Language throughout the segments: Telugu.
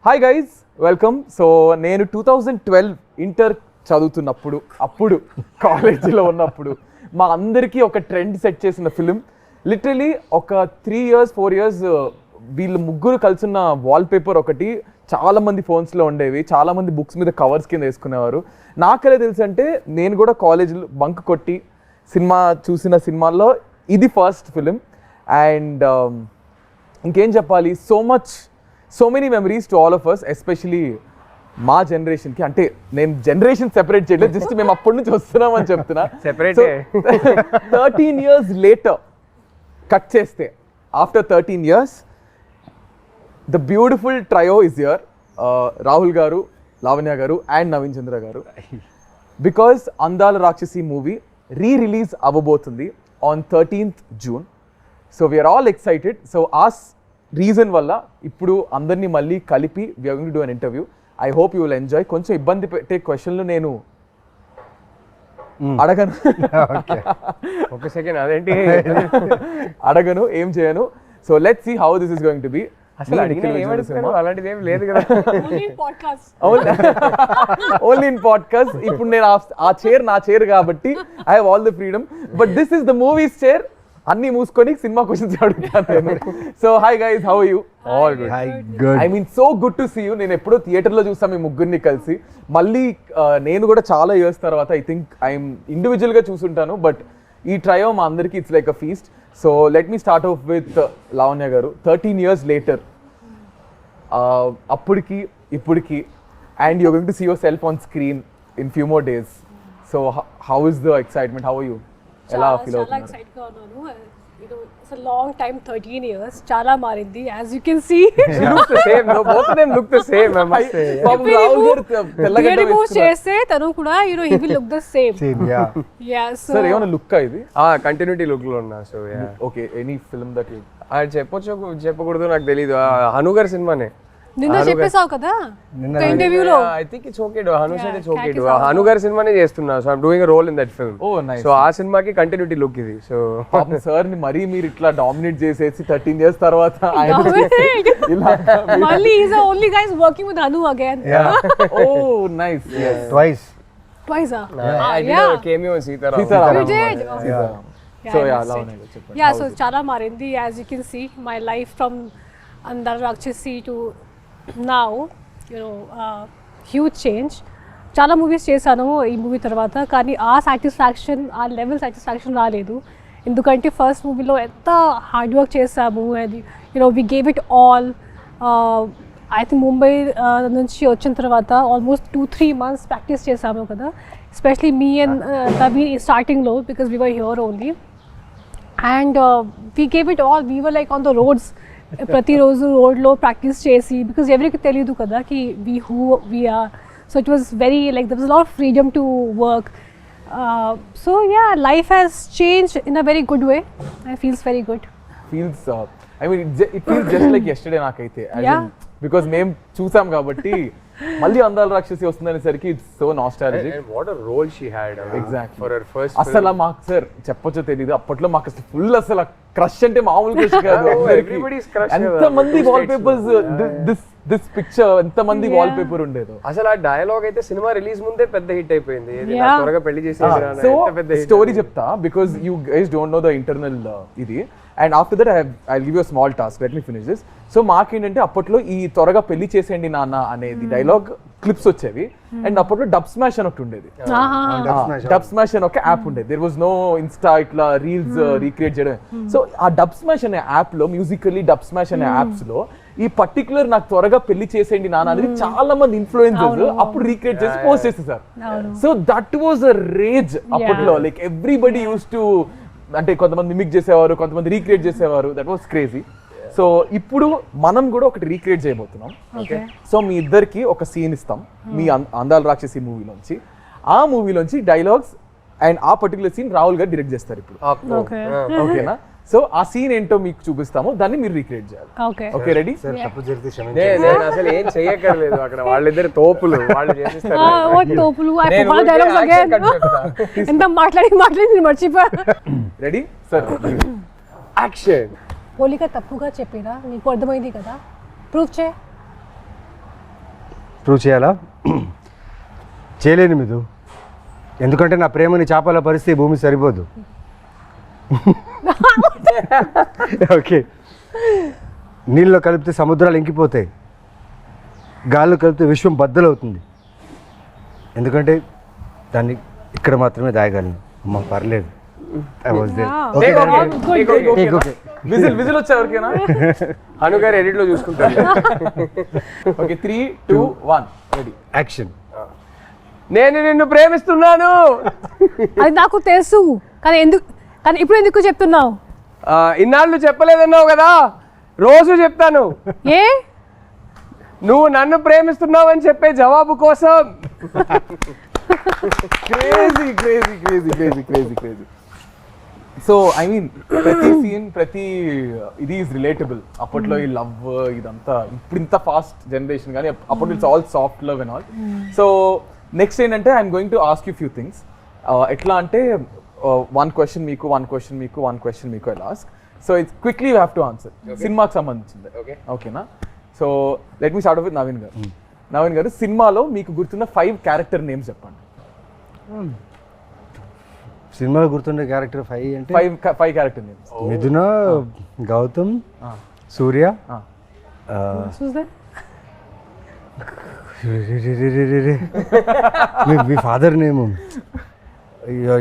Hi guys, welcome. సో నేను 2012 ఇంటర్ చదువుతున్నప్పుడు, అప్పుడు కాలేజీలో ఉన్నప్పుడు మా అందరికీ ఒక ట్రెండ్ సెట్ చేసిన ఫిలిం. లిటరలీ ఒక 3 years 4 years వీళ్ళు ముగ్గురు కలిసిన వాల్పేపర్ ఒకటి చాలామంది ఫోన్స్లో ఉండేవి, చాలామంది బుక్స్ మీద కవర్స్ కింద వేసుకునేవారు. నాకెలా తెలుసు అంటే నేను కూడా కాలేజీలో బంక్ కొట్టి సినిమా చూసిన సినిమాల్లో ఇది ఫస్ట్ ఫిలిం. అండ్ ఇంకేం చెప్పాలి, so many memories to all of us, especially మా జనరేషన్కి. అంటే నేను జనరేషన్ సెపరేట్ చేయలేదు, జస్ట్ మేము అప్పటి నుంచి వస్తున్నామని చెప్తున్నా. 13 years లేటర్ కట్ చేస్తే, after 13 years the beautiful trio is here. Rahul గారు, లావణ్య గారు అండ్ నవీన్ చంద్ర గారు. Because Andala Rakshasi movie release అవ్వబోతుంది on 13th June. So we are all excited. So reason వల్ల ఇప్పుడు అందరినీ మళ్ళీ కలిపి we are going to do an interview. I hope you will enjoy. కొంచెం ఇబ్బంది పెట్టే క్వశ్చన్లు నేను అడగను. ఒక సెకండ్, అదేంటి అడగను, ఏం చేయను. So let's see how this is going to be. అసలు అలాంటిది ఏం లేదు కదా, ఓన్లీ ఇన్ పాడ్కాస్ట్. ఇప్పుడు నేను ఆ చైర్ నా చైర్ కాబట్టి I have all the freedom, but this is the movies chair. అన్ని మూసుకొని సినిమా క్వశ్చన్స్ అడుగుతాను. So hi guys, how are you? All good. I mean so good to see you. నేను ఎప్పుడో థియేటర్లో చూసాను మీ ముగ్గురిని కలిసి. మళ్ళీ నేను కూడా చాలా ఇయర్స్ తర్వాత ఐ థింక్ ఐఎమ్ ఇండివిజువల్గా చూసుంటాను, బట్ ఈ ట్రయో మా అందరికీ it's like a feast. So let me start off with Lavanya గారు. 13 years లేటర్, అప్పటికి ఇప్పటికి, and you're going to see yourself on screen in few more days. So how is the excitement? How are you? ఎలా ఫీల్ అవుతున్నారు? చాలా ఎక్సైట్ గా ఉన్నాను. It's a long time, 13 years. చాలా మారింది, as you can see. Looks the same. No, both of them look the same, I must say. Remove చేస్తే తను కూడా he will look the same. Yeah, so sir, ఏమన్నా లుక్ ఇది? కంటిన్యూటీ లుక్ లో ఉన్నా. So okay, any film that you చెప్పకూడదు, నాకు తెలీదు. హను గారి సినిమానే నిన్న చెప్పేసావు కదా ఇంటర్వ్యూలో. I think it's okay do. Hanu said it's okay do. Hanu గారి సినిమానే చేస్తున్నా. So I'm doing a role in that film. Oh nice. So ఆ సినిమాకి కంటిన్యూటీ లుక్ ఇది. సో సార్ ని మరీ మీరు ఇట్లా డామినేట్ చేసేసి 13 years తర్వాత మళ్ళీ is the only guys working with Hanu again. Oh nice. Twice. I did a cameo in Sitaram. You did? So yeah, Lavanya చెప్పండి. Yeah, so చాలా మారింది, as you can see my life from Andala Rakshasi to now, huge change. చాలా మూవీస్ చేశాను ఈ మూవీ తర్వాత, కానీ ఆ సాటిస్ఫాక్షన్, ఆ లెవెల్ సాటిస్ఫాక్షన్ రాలేదు. ఎందుకంటే ఫస్ట్ మూవీలో ఎంత హార్డ్ వర్క్ చేసాము, and we gave it all. I think Mumbai నుంచి వచ్చిన తర్వాత ఆల్మోస్ట్ 2-3 months ప్రాక్టీస్ చేసాము కదా, ఎస్పెషలీ మీ అండ్ నవీన్ స్టార్టింగ్లో, because we were here only. And we gave it all. We were like on the roads, ప్రతిరోజు రోడ్లో ప్రాక్టీస్ చేసి, బికాజ్ ఎవరికి తెలియదు కదా కి who we are. So it was very like there was lot of freedom to work. So yeah, life has change in a very good way. I feels very good. Feels I mean it feels just like yesterday నాకైతే, బికాజ్ మేము చూసాం కాబట్టి. మళ్ళీ అందాల రాక్షసి వస్తుందనేసరికి it's so nostalgic. And what a role she had. Exactly. For her first అసలు మాకు సార్ చెప్పొచ్చో తెలియదు, అప్పట్లో మాకు అసలు ఫుల్ అసలు క్రష్ అంటే మామూలు క్రష్ కాదు. Everybody's crush. ఎంతమంది వాల్పేపర్స్, దిస్ పిక్చర్ ఎంతమంది వాల్పేపర్ ఉండేదో. అసలు ఆ డైలాగ్ అయితే సినిమా రిలీజ్ ముందే పెద్ద హిట్ అయిపోయింది. త్వరగా పెళ్లి చేసేది. సో స్టోరీ చెప్తా, because you guys don't know the internal ఇది. And after that I give you a small task, let me finish this. So మాకేంటంటే అప్పట్లో ఈ త్వరగా పెళ్లి చేసేయండి నాన్న అనేది డైలాగ్ క్లిప్స్ వచ్చేవి. అండ్ అప్పట్లో డబ్ స్మాష్ అని ఒకటి ఉండేది. డబ్ స్మాష్ అని ఒక యాప్ ఉండేది. దేర్ వాజ్ నో ఇన్స్టా ఇట్లా రీల్స్ రీక్రియేట్ చేయడం. సో ఆ డబ్ స్మాష్ అనే యాప్ లో, మ్యూజికల్లీ డబ్ స్మాష్ అనే యాప్స్ లో ఈ పర్టికులర్ నాకు త్వరగా పెళ్లి చేసేయండి నాన్న అనేది చాలా మంది ఇన్ఫ్లుయెన్సర్స్ అప్పుడు రీక్రియేట్ చేసి పోస్ట్ చేసేసారు. So that was a rage అప్పట్లో. లైక్ ఎవ్రీబడి యూస్ టు, అంటే కొంతమంది మిమిక్ చేసేవారు, కొంతమంది రీక్రియేట్ చేసేవారు. That was crazy. సో ఇప్పుడు మనం కూడా ఒకటి రీక్రియేట్ చేయబోతున్నాం. సో మీ ఇద్దరికి ఒక సీన్ ఇస్తాం మీ అందాల రాక్షసి మూవీలోంచి. ఆ మూవీలోంచి డైలాగ్స్ అండ్ ఆ పర్టికులర్ సీన్ రాహుల్ గారు డైరెక్ట్ చేస్తారు ఇప్పుడు. ఓకేనా? సో ఆ సీన్ ఏంటో మీకు చూపిస్తాము, దాన్ని మీరు రీక్రియేట్ చేయాలి. Okay, ready? నేను అసలు ఏం చెయ్యక్కర్లేదు, అక్కడ వాళ్ళిద్దరు తోపులు, వాళ్ళు చేసేస్తారు. Ready sir? యాక్షన్. పోలిక తప్పుగా చెప్పినా నీకు అర్థమైంది కదా, ప్రూఫ్ చే. ప్రూవ్ చేయాలా? చేయలేను మిదు, ఎందుకంటే నా ప్రేమని చేపల పరిస్థితి భూమి సరిపోదు. ఓకే, నీళ్ళలో కలిపితే సముద్రాలు ఇంకిపోతాయి, గాల్లో కలిపితే విశ్వం బద్దలవుతుంది, ఎందుకంటే దాన్ని ఇక్కడ మాత్రమే దాయగలను. అమ్మ పర్లేదు. విజిల్ వచ్చే ఎవరికైనా హను గారు ఎడిట్ లో చూసుకుంటారు. Okay 3, 2, 1 ready action. నేను నిన్ను ప్రేమిస్తున్నాను. అది నాకు తెలుసు, కానీ ఇప్పుడు ఎందుకు చెప్తున్నావు? ఇన్నాళ్ళు చెప్పలేదన్నావు కదా, రోజు చెప్తాను. ఏ నువ్వు నన్ను ప్రేమిస్తున్నావు అని చెప్పే జవాబు కోసం. క్రేజీ. సో ఐ మీన్ ప్రతి సీన్ ప్రతి ఇది ఈజ్ రిలేటబుల్. అప్పట్లో ఈ లవ్ ఇదంతా, ఇప్పుడు ఇంత ఫాస్ట్ జనరేషన్ కానీ అప్పట్లో it's all soft love and all. So next ఏంటంటే I'm going to ask you few things. ఎట్లా అంటే one question మీకు, one question మీకు I'll ask. So it's quickly you have to answer. సినిమాకి సంబంధించింది, ఓకేనా? So let me start with Naveen garu. Naveen గారు, సినిమాలో మీకు గుర్తున్న 5 క్యారెక్టర్ నేమ్స్ చెప్పండి. సినిమాలో గుర్తుండే క్యారెక్టర్ 5 అంటే 5 క్యారెక్టర్ నేమ్స్. మిథున, గౌతమ్, సూర్య, మీ father name,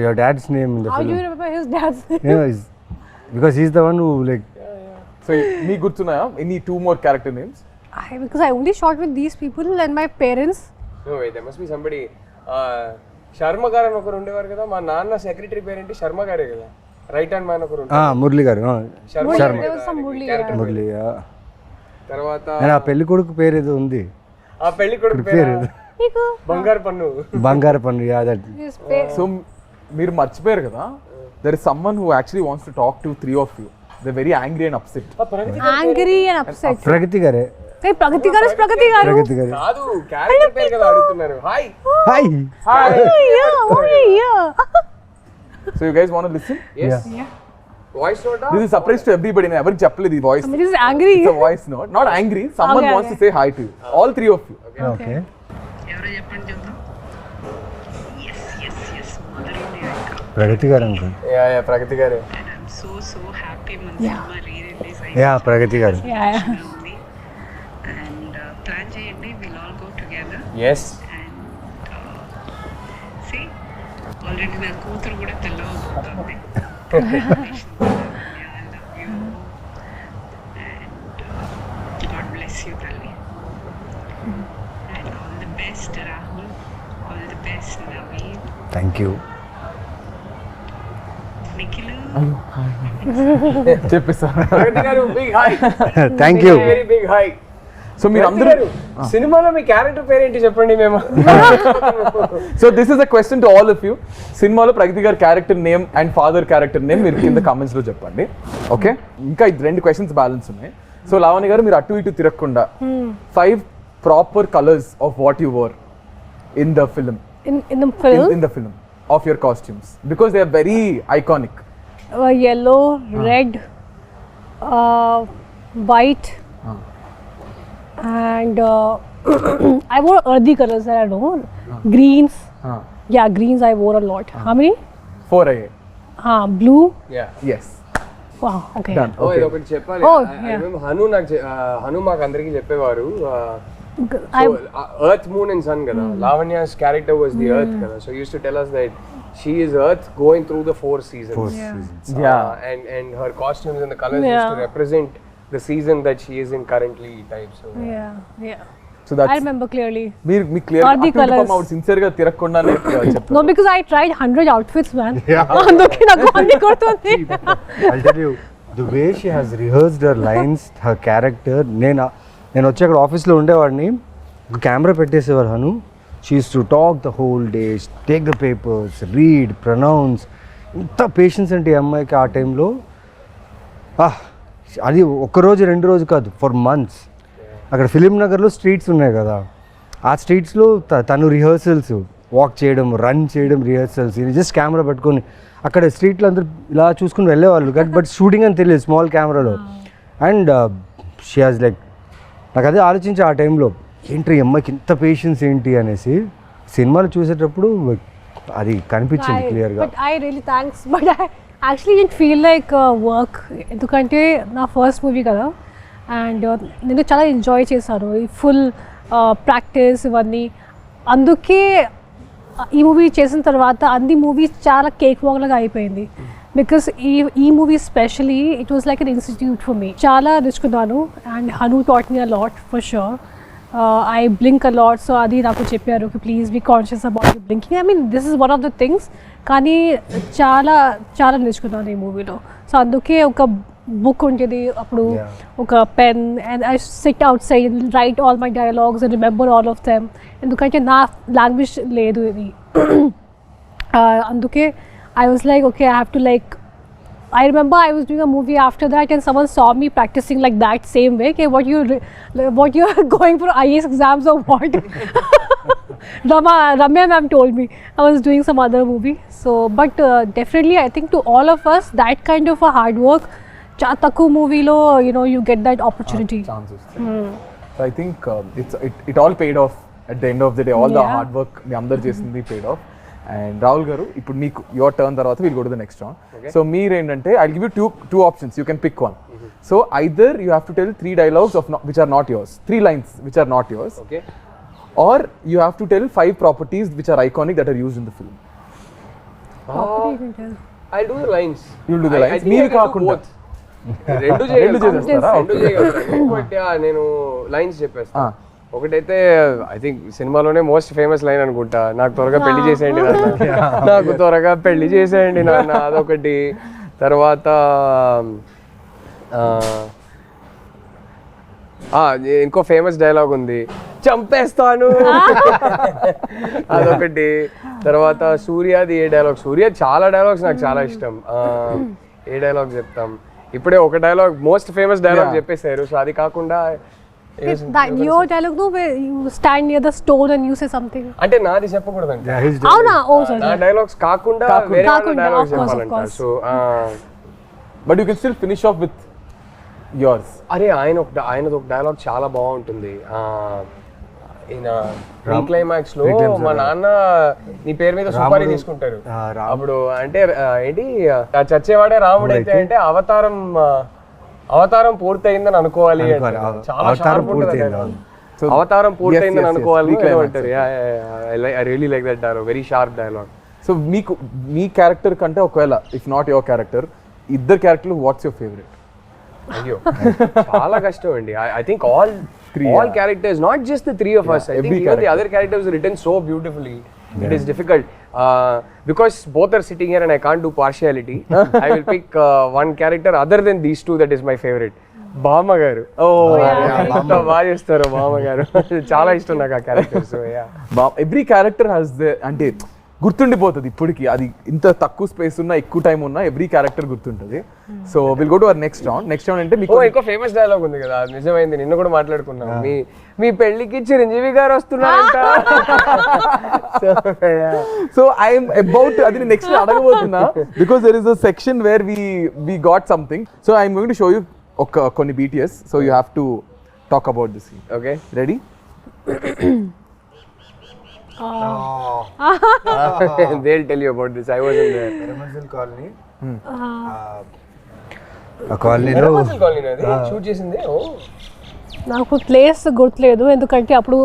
your dad's name in the How film. do you remember his dad's name? Yeah, because he's the one who like. So మీకు గుర్తున్నాయా any 2 more character names? Because I only shot with these people and my parents. No, wait, there must be somebody. Sharma గారు అని ఒకరు ఉండేవారు కదా, మా నాన్న సెక్రటరీ పేరేంటి? శర్మ గారే కదా, రైట్ హ్యాండ్ మ్యాన్ ఒకరు. మురళి గారు. Sharma. There was some Murali. తర్వాత ఆ పెళ్లి కొడుకు పేరు ఏదో ఉంది. ఆ పెళ్లి కొడుకు పేరు బంగారు పన్ను. Yeah that. సో మీరు మర్చిపోయారు కదా, there is someone who actually wants to talk to 3 of you. They're very angry and upset. Angry and upset. ప్రగతి గారే. ప్రగతి గారు కాదు, క్యారెక్టర్ పేరు కదా అడుగుతున్నారు. Hi. So you guys want to listen? Yes. Voice note. This is surprise to everybody. నేను ఎవరికి చెప్పలేదు ఈ voice. Somebody is angry. It's a voice note, not angry. Someone wants to say hi to you. All 3 of you. Okay. ఎవరో చెప్పండి చూద్దాం. yes mother India. ప్రగతి గారు అనుకో. యా ప్రగతి గారే. and I'm so happy మన సినిమా రీ-రిలీజ్ అయింది. యా ప్రగతి గారు. and ప్లాన్ చేయండి, we'll all go together. Yes. and see already నా కూతురు కూడా తెల్లవబోతుంది. I love you and God bless you తల్లి. and all the best Rahul, all the best Naveen, thank you. Nikhil. చెప్పేసా? ప్రగతి గారు big hi. Thank you. Very big hi. So మీరు అందరూ సినిమాలో మీ క్యారెక్టర్ పేరేంటి చెప్పండి మేము. So this is a question to all of you. సినిమాలో ప్రగతి గారి character name and father character name మీరు కింద కామెంట్స్ లో చెప్పండి. ఓకే, ఇంకా 2 questions బ్యాలెన్స్ ఉన్నాయి. సో లావణ్య గారు, మీరు అటు ఇటు తిరగకుండా 5 proper colours of what you wore in the film. In the film, in the film of your costumes, because they are very iconic. Yellow, red, white, and I wore earthy colors that I know. Greens. Yeah, greens I wore a lot. How many? 4 అయ్యాయి. Blue. Yeah. Yes. Wow. Okay. Done. ఓ Okay. ఇది ఒకటి చెప్పాలి. Oh, I yeah. remember Hanu మాకు అందరికీ చెప్పేవారు. I Earth, Moon and Sun kada. Lavanya's character was the Earth kada. So he used to tell us that she is Earth going through the 4 seasons. Yeah. And her costumes and the colors used to represent the season that she is in currently type. So yeah. So that's I remember clearly. మీరు మీ clear Earthy colours. Out sincere గా తిరగకుండానే చెప్పారు. No, because I tried 100 outfits, man. అందుకే నాకు అన్ని గుర్తుంది. I'll tell you, the way she has rehearsed her lines, her character. నేను వచ్చి అక్కడ ఆఫీస్లో ఉండేవాడిని, కెమెరా పెట్టేసేవారు Hanu. She used to talk the whole day, take the papers, read, pronounce. ఇంత పేషెన్స్ అంటే ఈ అమ్మాయికి ఆ టైంలో. అది ఒక్కరోజు 2 రోజు కాదు, ఫర్ మంత్స్. అక్కడ ఫిలిం నగర్లో స్ట్రీట్స్ ఉన్నాయి కదా, ఆ స్ట్రీట్స్లో తను రిహర్సల్స్, వాక్ చేయడం, రన్ చేయడం, రిహర్సల్స్. జస్ట్ కెమెరా పట్టుకొని అక్కడ స్ట్రీట్లో అందరూ ఇలా చూసుకుని వెళ్ళేవాళ్ళు, బట్ షూటింగ్ అని తెలియదు స్మాల్ కెమెరాలో. అండ్ షీ హాజ్ లైక్, నాకు అదే ఆలోచించి ఆ టైంలో ఏంటి ఈ అమ్మాయికి ఇంత పేషెన్స్ ఏంటి అనేసి సినిమాలు చూసేటప్పుడు అది కనిపించింది క్లియర్గా. But I really thanks, but I actually didn't feel like work, ఎందుకంటే నా ఫస్ట్ మూవీ కదా అండ్ నేను చాలా ఎంజాయ్ చేశాను ఈ ఫుల్ ప్రాక్టీస్ ఇవన్నీ. అందుకే ఈ మూవీ చేసిన తర్వాత అన్ని మూవీస్ చాలా కేక్ వాక్ లాగా అయిపోయింది. బికాస్ ఈ movie specially it was like an institute for me. చాలా నేర్చుకున్నాను and Hanu taught me a lot for sure. I blink a lot, so అది నాకు చెప్పారు please be conscious about the blinking. I mean this is one of the things. కానీ చాలా చాలా నేర్చుకున్నాను ఈ మూవీలో. సో అందుకే ఒక బుక్ ఉంటుంది అప్పుడు, ఒక pen, and I SIT out side right all my dialogues and remember all of them. ఎందుకంటే నా లాంగ్వేజ్ లేదు ఇది. అందుకే I was like, okay, I have to like, I remember I was doing a movie after that and someone saw me practicing like that same way. Okay, what you are going for IAS exams or what? Ramya ma'am told me I was doing some other movie. So, but definitely I think to all of us, that kind of a hard work, Chataku movie lo, you know, you get that opportunity. Chances. So I think it all paid off at the end of the day. All the hard work మీ అందరు చేసింది paid off. And Rahul garu ఇప్పుడు మీకు యువర్ టర్న్ తర్వాత will go to the next round. So మీరేంటంటే I give you two options, you can pick one. So either you have to tell 3 dialogues of which are not yours, 3 lines which are not yours, Okay. or you have to tell 5 properties which are iconic that are used in the film. I'll do the lines. You'll do the lines. I think మీరు I can do కాకుండా both. రెండు చేసేస్తారా? చేయగలుగుతాను. బట్ నేను లైన్స్ చెప్పేస్తాను. ఒకటైతే ఐ థింక్ సినిమాలోనే మోస్ట్ ఫేమస్ లైన్ అనుకుంటా, నాకు త్వరగా పెళ్లి చేసేయండి నాన్న, నాకు త్వరగా పెళ్లి చేసేయండి నాన్న, అదొకటి. తర్వాత ఇంకో ఫేమస్ డైలాగ్ ఉంది, చంపేస్తాను, అదొకటి. తర్వాత సూర్యాది ఏ డైలాగ్, సూర్య చాలా డైలాగ్స్ నాకు చాలా ఇష్టం. ఏ డైలాగ్ చెప్తాం, ఇప్పుడే ఒక డైలాగ్ మోస్ట్ ఫేమస్ డైలాగ్ చెప్పేశారు. సో అది కాకుండా That your dialogue, no, where you stand near the stone and you say something. అంటే నాది చెప్పకూడదంట. అవునా? ఓ సారీ. నా డైలాగ్స్ కాకుండా వేరే వాళ్ళ డైలాగ్స్ చెప్పాలంట. So but you can still finish off with yours. అరే ఆయనది ఒక డైలాగ్ చాలా బాగుంటుంది. ఈయన క్లైమాక్స్ లో మా నాన్న నీ పేరు మీద సుపారీ తీసుకుంటారు. అప్పుడు అంటే ఏంటి, చచ్చేవాడే రాముడు అయితే అంటే అవతారం పూర్తయిందని అనుకోవాలి, చాలా షార్ప్ ఉంటుంది. అవతారం పూర్తయిందని అనుకోవాలి అంటారు. I really like that dialogue, very sharp dialogue. So మీకు మీ క్యారెక్టర్ కంటే ఒకవేళ ఇఫ్ నాట్ యువర్ క్యారెక్టర్, ఇద్దరు క్యారెక్టర్లు వాట్స్ యువర్ ఫేవరెట్? అయ్యో చాలా కష్టం అండి. I think all characters, not just the 3 of us. I think even the other characters are written so beautifully. It is difficult because both are sitting here and I can't do partiality. I will pick one character other than these 2 that is my favorite. బామ్మ గారు. బాగా చేస్తారు బామ్మ గారు, చాలా ఇష్టం నాకు ఆ character. So every character has the, అంటే గుర్తుండిపోతుంది ఇప్పటికి. అది ఇంత తక్కువ స్పేస్ ఉన్నా ఎక్కువ టైం ఉన్నా ఎవ్రీ క్యారెక్టర్ గుర్తుంటుంది. So will go to our next round. Next round అంటే మీకు ఇంకో ఫేమస్ డైలాగ్ ఉంది కదా, నిజమైంది, నిన్న కూడా మాట్లాడుకున్నాం. మీ పెళ్లికి చిరంజీవి గారు వస్తున్నారంట. సో ఐఎమ్ అబౌట్ అది నెక్స్ట్ అడగబోతున్నా, because there is a section where we got something. So I'm going to show you కొన్ని BTS. So you have to talk about this. Okay, ready? They'll tell you about this. I wasn't there. Ramanjal Colony. ఆ కాలనీలో షూట్ చేసింది. నాకు ప్లేస్ గుర్తులేదు, ఎందుకంటే అప్పుడు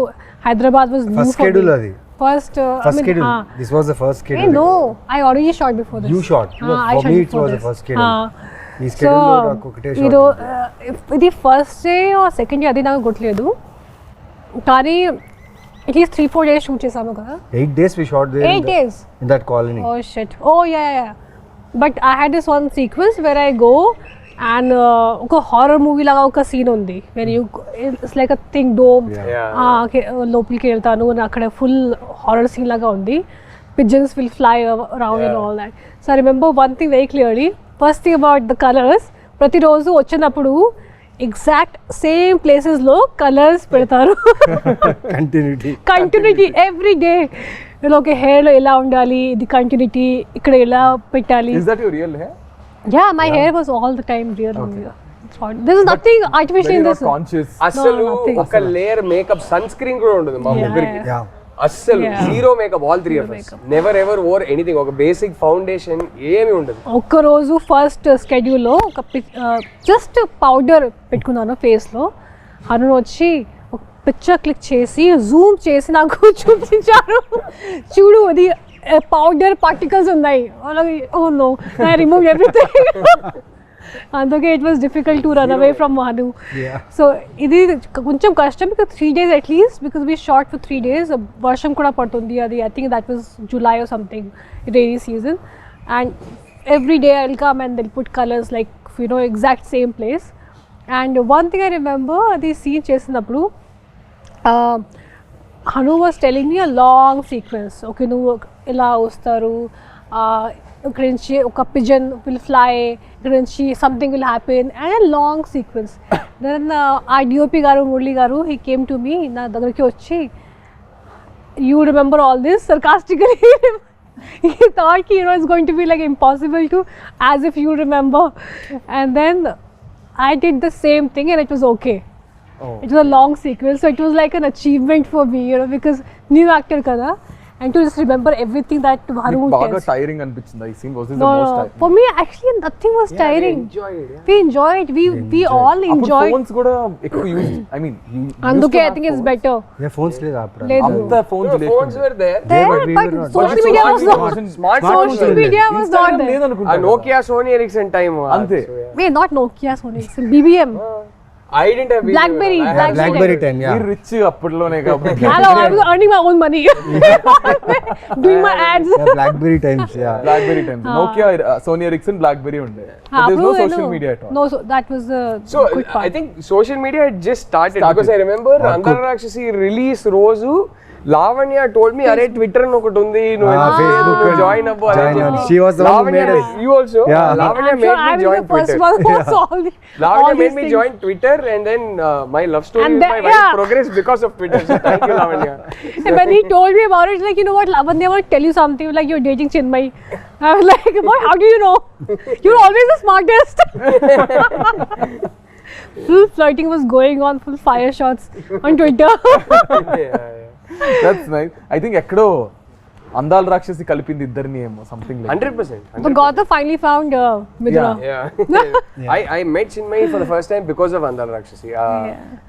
Hyderabad was new first schedule అది. First schedule. This was the first schedule. No, I already shot before this. You shot. For me it was the first schedule. ఈ షెడ్యూల్ లో నాకు ఒకటే షాట్. ఇది first day or second day అది నాకు గుర్తులేదు, కానీ అట్లీస్ట్ 3-4 days షూట్ చేసాము కదా. 8 days we shot there. 8 days in that colony. Oh shit. Oh yeah. But I had this one sequence where I go and ఒక హారర్ మూవీ లాగా ఒక సీన్ ఉంది, when you it's like a thing dome. లోపలికి వెళ్తాను, అక్కడ ఫుల్ హారర్ సీన్ లాగా ఉంది. Pigeons will fly around and all that. So I remember one thing very clearly. First thing about the colors, ప్రతిరోజు వచ్చినప్పుడు ఎగ్జాక్ట్ సేమ్ ప్లేసెస్ లో కలర్స్ పెడతారు. Continuity every day. Okay, hair లో ఎలా ఉండాలి, ఇది కంటిన్యూటీ, ఇక్కడ ఎలా పెట్టాలి. Is that your real hair? Yeah, my hair was all the time real only. This is nothing artificial in this. Conscious. అసలు nothing. ఒక లేయర్ మేకప్ సన్ స్క్రీన్ కూడా ఉండదు మా ముగ్గురికి. Yeah. అస్సలు zero makeup, all three of us. Never ever or anything. ఒక బేసిక్ ఫౌండేషన్ ఏమీ ఉండదు. ఒక్కరోజు ఫస్ట్ స్కెడ్యూల్లో ఒక జస్ట్ పౌడర్ పెట్టుకున్నాను ఫేస్లో. హను వచ్చి ఒక పిక్చర్ క్లిక్ చేసి జూమ్ చేసి నాకు చూపించారు, చూడు అది పౌడర్ పార్టికల్స్ ఉన్నాయి. Oh no, I remove everything. అందుకే it was difficult to run away from Hanu. So ఇది కొంచెం కష్టం, because 3 days at least, because we shot for 3 days. వర్షం కూడా పడుతుంది, అది I think that was July or something, rainy season. And every day I will come and దిల్ put colours like exact same place. And one thing I remember, అది సీన్ చేసినప్పుడు Hanu was telling me a long sequence. Okay, నువ్వు ఇలా వస్తారు, ఇక్కడ నుంచి ఒక పిజన్ విల్ ఫ్లై, ఇక్కడ నుంచి something will happen, and long sequence. Then ఆ డిఓపి గారు, మురళి గారు, హీ కేమ్ టు మీ, నా దగ్గరికి వచ్చి, you remember all this sarcastically. He thought it's going to be like impossible to, as if you remember. And then I did the same thing and it was okay. It was a long sequence, so it was like an achievement for me, because new actor kada, and to just remember everything that Hanu బాగా tells. టైరింగ్ అనిపించింది ఈ scene. Was this the No, most no, tiring? for me actually nothing was tiring. We enjoyed. We all enjoyed. Phones కూడా ఎక్కువ use, I mean Anduke I think it's better. Phones లేదా అప్పుడు? లేదు. అంత phones phones were there. There, but we but were not. social media was not. Smart Social media was not there. ఆ లేదనుకుంటా. నోకియా, సోనీ ఎరిక్సన్ టైమ్ అంతే. Wait, not Nokia, Sony, it's BBM. I didn't have Blackberry. Blackberry time. మీరు రిచ్ అప్పట్లోనే కాబట్టి Hello, I was earning my own money, doing my ads. BlackBerry times. BlackBerry times, Nokia, Sony Ericsson, BlackBerry ఉండే. There's no social media at all. No, so that was the So good part. I think social media had just started. Because I remember Andala Rakshasi release రోజు Lavanya told me, "Arey Twitter అని ఒకటి ఉంది, నువ్వు Facebook జాయిన్ అవ్వు." She was the one who made us. You also? Yeah. Lavanya I'm made sure me I was join the first Twitter. one who saw all Lavanya made these me things. join Twitter, and then my love story And with then- my wife yeah. progressed because of Twitter. So thank you, Lavanya. And when he told me about it, like, you know what, Lavanya, I want to tell you something, like you're dating Chinmay. I was like, boy, how do you know? You're always the smartest. Full flirting was going on, full fire shots on Twitter. That's nice. I think ఎక్కడో అందాల రాక్షసి కలిపింది ఇద్దరిని ఏమో, something like 100%. But Gautam finally found Midra. Yeah. I met Chinmay for the first time because of Andala Rakshasi.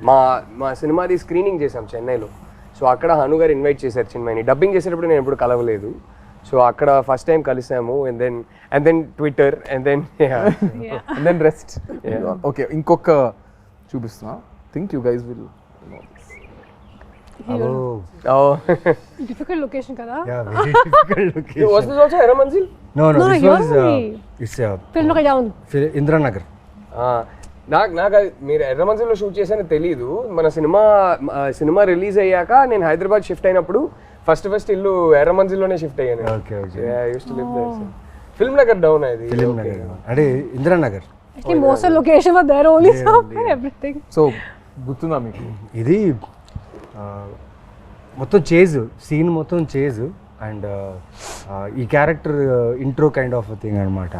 మా సినిమాది స్క్రీనింగ్ చేసాం చెన్నైలో. సో అక్కడ హను గారు ఇన్వైట్ చేశారు చిన్మయ్ని. డబ్బింగ్ చేసేటప్పుడు నేను ఎప్పుడు కలవలేదు. సో అక్కడ ఫస్ట్ టైం కలిసాము. And then Twitter and then and then rest. Okay, ఇంకొక చూపిస్తున్నా. Think you guys will Difficult location kada. Yeah, very difficult location. Was this also Era Manzil? No, No, this here was only. it's Film look down. Indra Nagar. నాకు మీరు ఎర్ర మంజిల్లో షూట్ చేసానో తెలీదు. మన సినిమా రిలీజ్ అయ్యాక నేను హైదరాబాద్ షిఫ్ట్ అయినప్పుడు ఫస్ట్ ఇల్లు ఎర్ర మంజిల్లోనే షిఫ్ట్ అయ్యాను. ఫిల్మ్ నగర్ డౌన్ అది. ఫిలిం నగర్ అంటే Indira Nagar. Actually, most of the location were there only, so everything. So గుర్తుందా మీకు? ఇది మొత్తం చేజ్ సీన్, మొత్తం చేజ్. అండ్ ఈ character intro kind of thing అనమాట.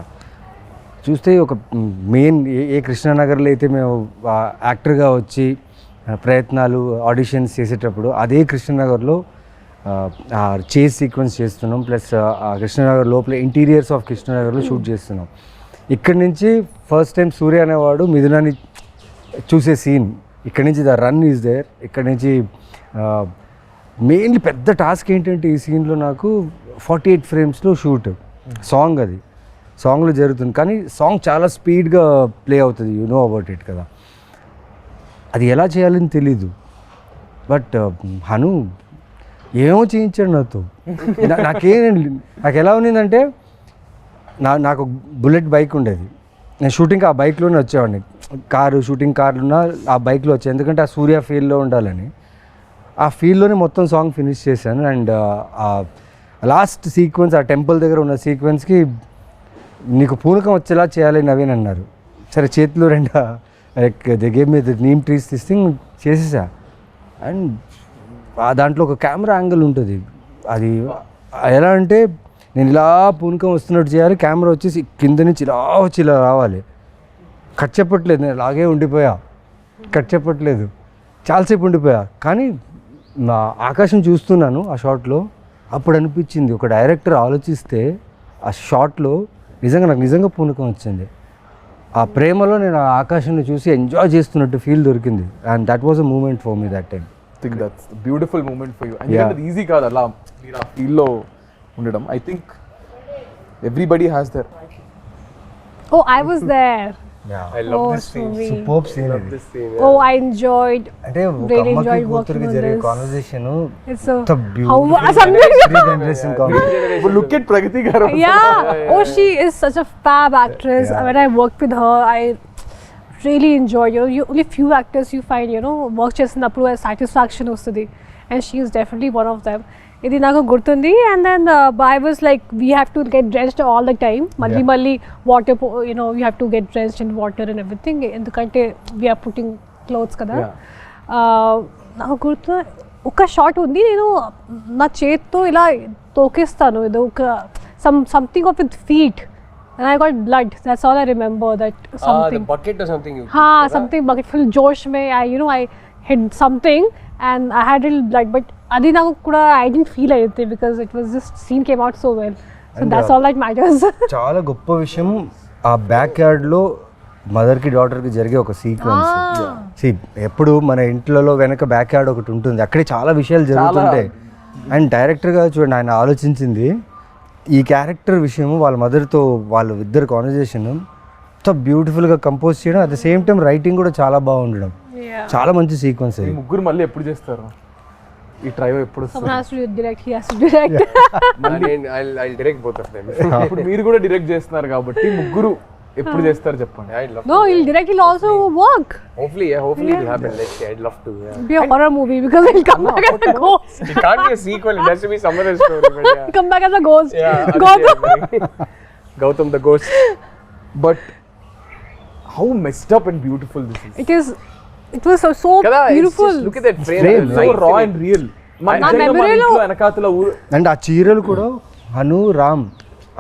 చూస్తే ఒక మెయిన్ ఏ కృష్ణానగర్లో అయితే మేము యాక్టర్గా వచ్చి ప్రయత్నాలు ఆడిషన్స్ చేసేటప్పుడు అదే కృష్ణానగర్లో చేజ్ సీక్వెన్స్ చేస్తున్నాం. ప్లస్ కృష్ణానగర్ లోపల ఇంటీరియర్స్ ఆఫ్ కృష్ణానగర్లో షూట్ చేస్తున్నాం. ఇక్కడి నుంచి ఫస్ట్ టైం సూర్య అనేవాడు మిథునాన్ని చూసే సీన్. ఇక్కడి నుంచి ద రన్ ఈజ్ దేర్. ఇక్కడి నుంచి మెయిన్లీ పెద్ద టాస్క్ ఏంటంటే ఈ సీన్లో నాకు 48 ఫ్రేమ్స్లో షూట్. సాంగ్ అది సాంగ్లో జరుగుతుంది, కానీ సాంగ్ చాలా స్పీడ్గా ప్లే అవుతుంది. యు నో అబౌట్ ఇట్ కదా. అది ఎలా చేయాలని తెలీదు. బట్ హను ఏమో చేయించాడు నాతో. నాకు ఎలా ఉన్నిందంటే నాకు బుల్లెట్ బైక్ ఉండేది. నేను షూటింగ్ ఆ బైక్లోనే వచ్చేవాడిని. షూటింగ్ కార్లున్న ఆ బైక్లో వచ్చాను, ఎందుకంటే ఆ సూర్య ఫీల్డ్లో ఉండాలని. ఆ ఫీల్డ్లోనే మొత్తం సాంగ్ ఫినిష్ చేశాను. అండ్ లాస్ట్ సీక్వెన్స్, ఆ టెంపుల్ దగ్గర ఉన్న సీక్వెన్స్కి నీకు పూనకం వచ్చేలా చేయాలి నవీన్ అన్నారు. సరే, చేతిలో గేమ్ మీద నీమ్ ట్రీస్ తీసి చేసేసా. అండ్ దాంట్లో ఒక కెమెరా యాంగిల్ ఉంటుంది. అది ఎలా అంటే నేను ఇలా పూనకం వస్తున్నట్టు చేయాలి, కెమెరా వచ్చేసి కింద నుంచి ఇలా వచ్చి ఇలా రావాలి. కట్ చెప్పట్లేదు, నేను అలాగే ఉండిపోయా, కట్ చెప్పట్లేదు, చాలాసేపు ఉండిపోయా. కానీ నా ఆకాశం చూస్తున్నాను ఆ షాట్లో, అప్పుడు అనిపించింది ఒక డైరెక్టర్ ఆలోచిస్తే ఆ షాట్లో నాకు నిజంగా పూనకం వచ్చింది. ఆ ప్రేమలో నేను ఆ ఆకాశాన్ని చూసి ఎంజాయ్ చేస్తున్నట్టు ఫీల్ దొరికింది. And that was a moment for me that time. Think that's beautiful moment for you. And easy కాదు అలా మీరు ఆ ఫీల్లో ఉండడం. I think everybody has their. Oh, I was there. I love Oh, this scene. sweet. Superb scene Love ఇది. this scene. Oh, I enjoyed. అంటే ఒక Really అమ్మకి enjoyed కూతురికి working on జరిగే this. Conversation It's a generation conversation. Look at Pragathi garu. yeah. Oh, she is such a fab actress. Yeah. When I worked with her, I really enjoyed. You only few actors you find, work చేసినప్పుడు satisfaction వస్తుంది, and she is definitely one of them. ఇది నాకు గుర్తుంది. And then I was like, we have to get drenched all the time. మళ్ళీ water, you have to get drenched in water and everything. ఎందుకంటే we are putting clothes కదా. నాకు గుర్తు ఒక షాట్ ఉంది, నేను నా చేత్తో ఇలా తోకేస్తాను, ఏదో ఒక something of with feet, and I got blood. That's all I remember. That something. The bucket or something you. Something bucket full josh mein. I hit something and I had a little blood, but adi naku kuda I didn't feel anything because it was just scene came out so well. So And that's all that matters. చాలా గొప్ప విషయం ఆ బ్యాక్ యార్డ్లో మదర్కి డాటర్కి జరిగే ఒక సీక్వెన్స్. ఎప్పుడు మన ఇంట్లో వెనక బ్యాక్ యార్డ్ ఒకటి ఉంటుంది, అక్కడే చాలా విషయాలు జరుగుతుంటాయి. అండ్ డైరెక్టర్గా చూడండి, ఆయన ఆలోచించింది ఈ క్యారెక్టర్ విషయము, వాళ్ళ మదర్తో వాళ్ళు ఇద్దరు కాన్వర్జేషన్ ఎంత బ్యూటిఫుల్గా కంపోజ్ చేయడం, at the same time writing కూడా చాలా బాగుండడం. చాలా మంచి సీక్వెన్స్. ఈ ముగ్గురు మళ్ళీ ఎప్పుడు చేస్తారు ఈ ట్రైవ్? ఎప్పుడు Someone has to direct. He has to direct. I'll direct both of them. ఇప్పుడు మీరు కూడా డైరెక్ట్ చేస్తున్నారు కాబట్టి ముగ్గురు ఎప్పుడు చేస్తారు చెప్పండి. I'd love No, he'll direct. He'll also work. Hopefully it'll happen. Let's see. I'd love to. Yeah. It'll be a horror movie because he'll come back as a ghost. It can't be a sequel. It has to be some other story. But yeah. Come back as a ghost. Yeah. Gautam the ghost. But how messed up and beautiful this is. It was so Kada, beautiful. just look at that frame. Frame, So raw and real. నా మెమరీలో వెనకాతల అండ్ ఆ చీరలు కూడా హను రామ్,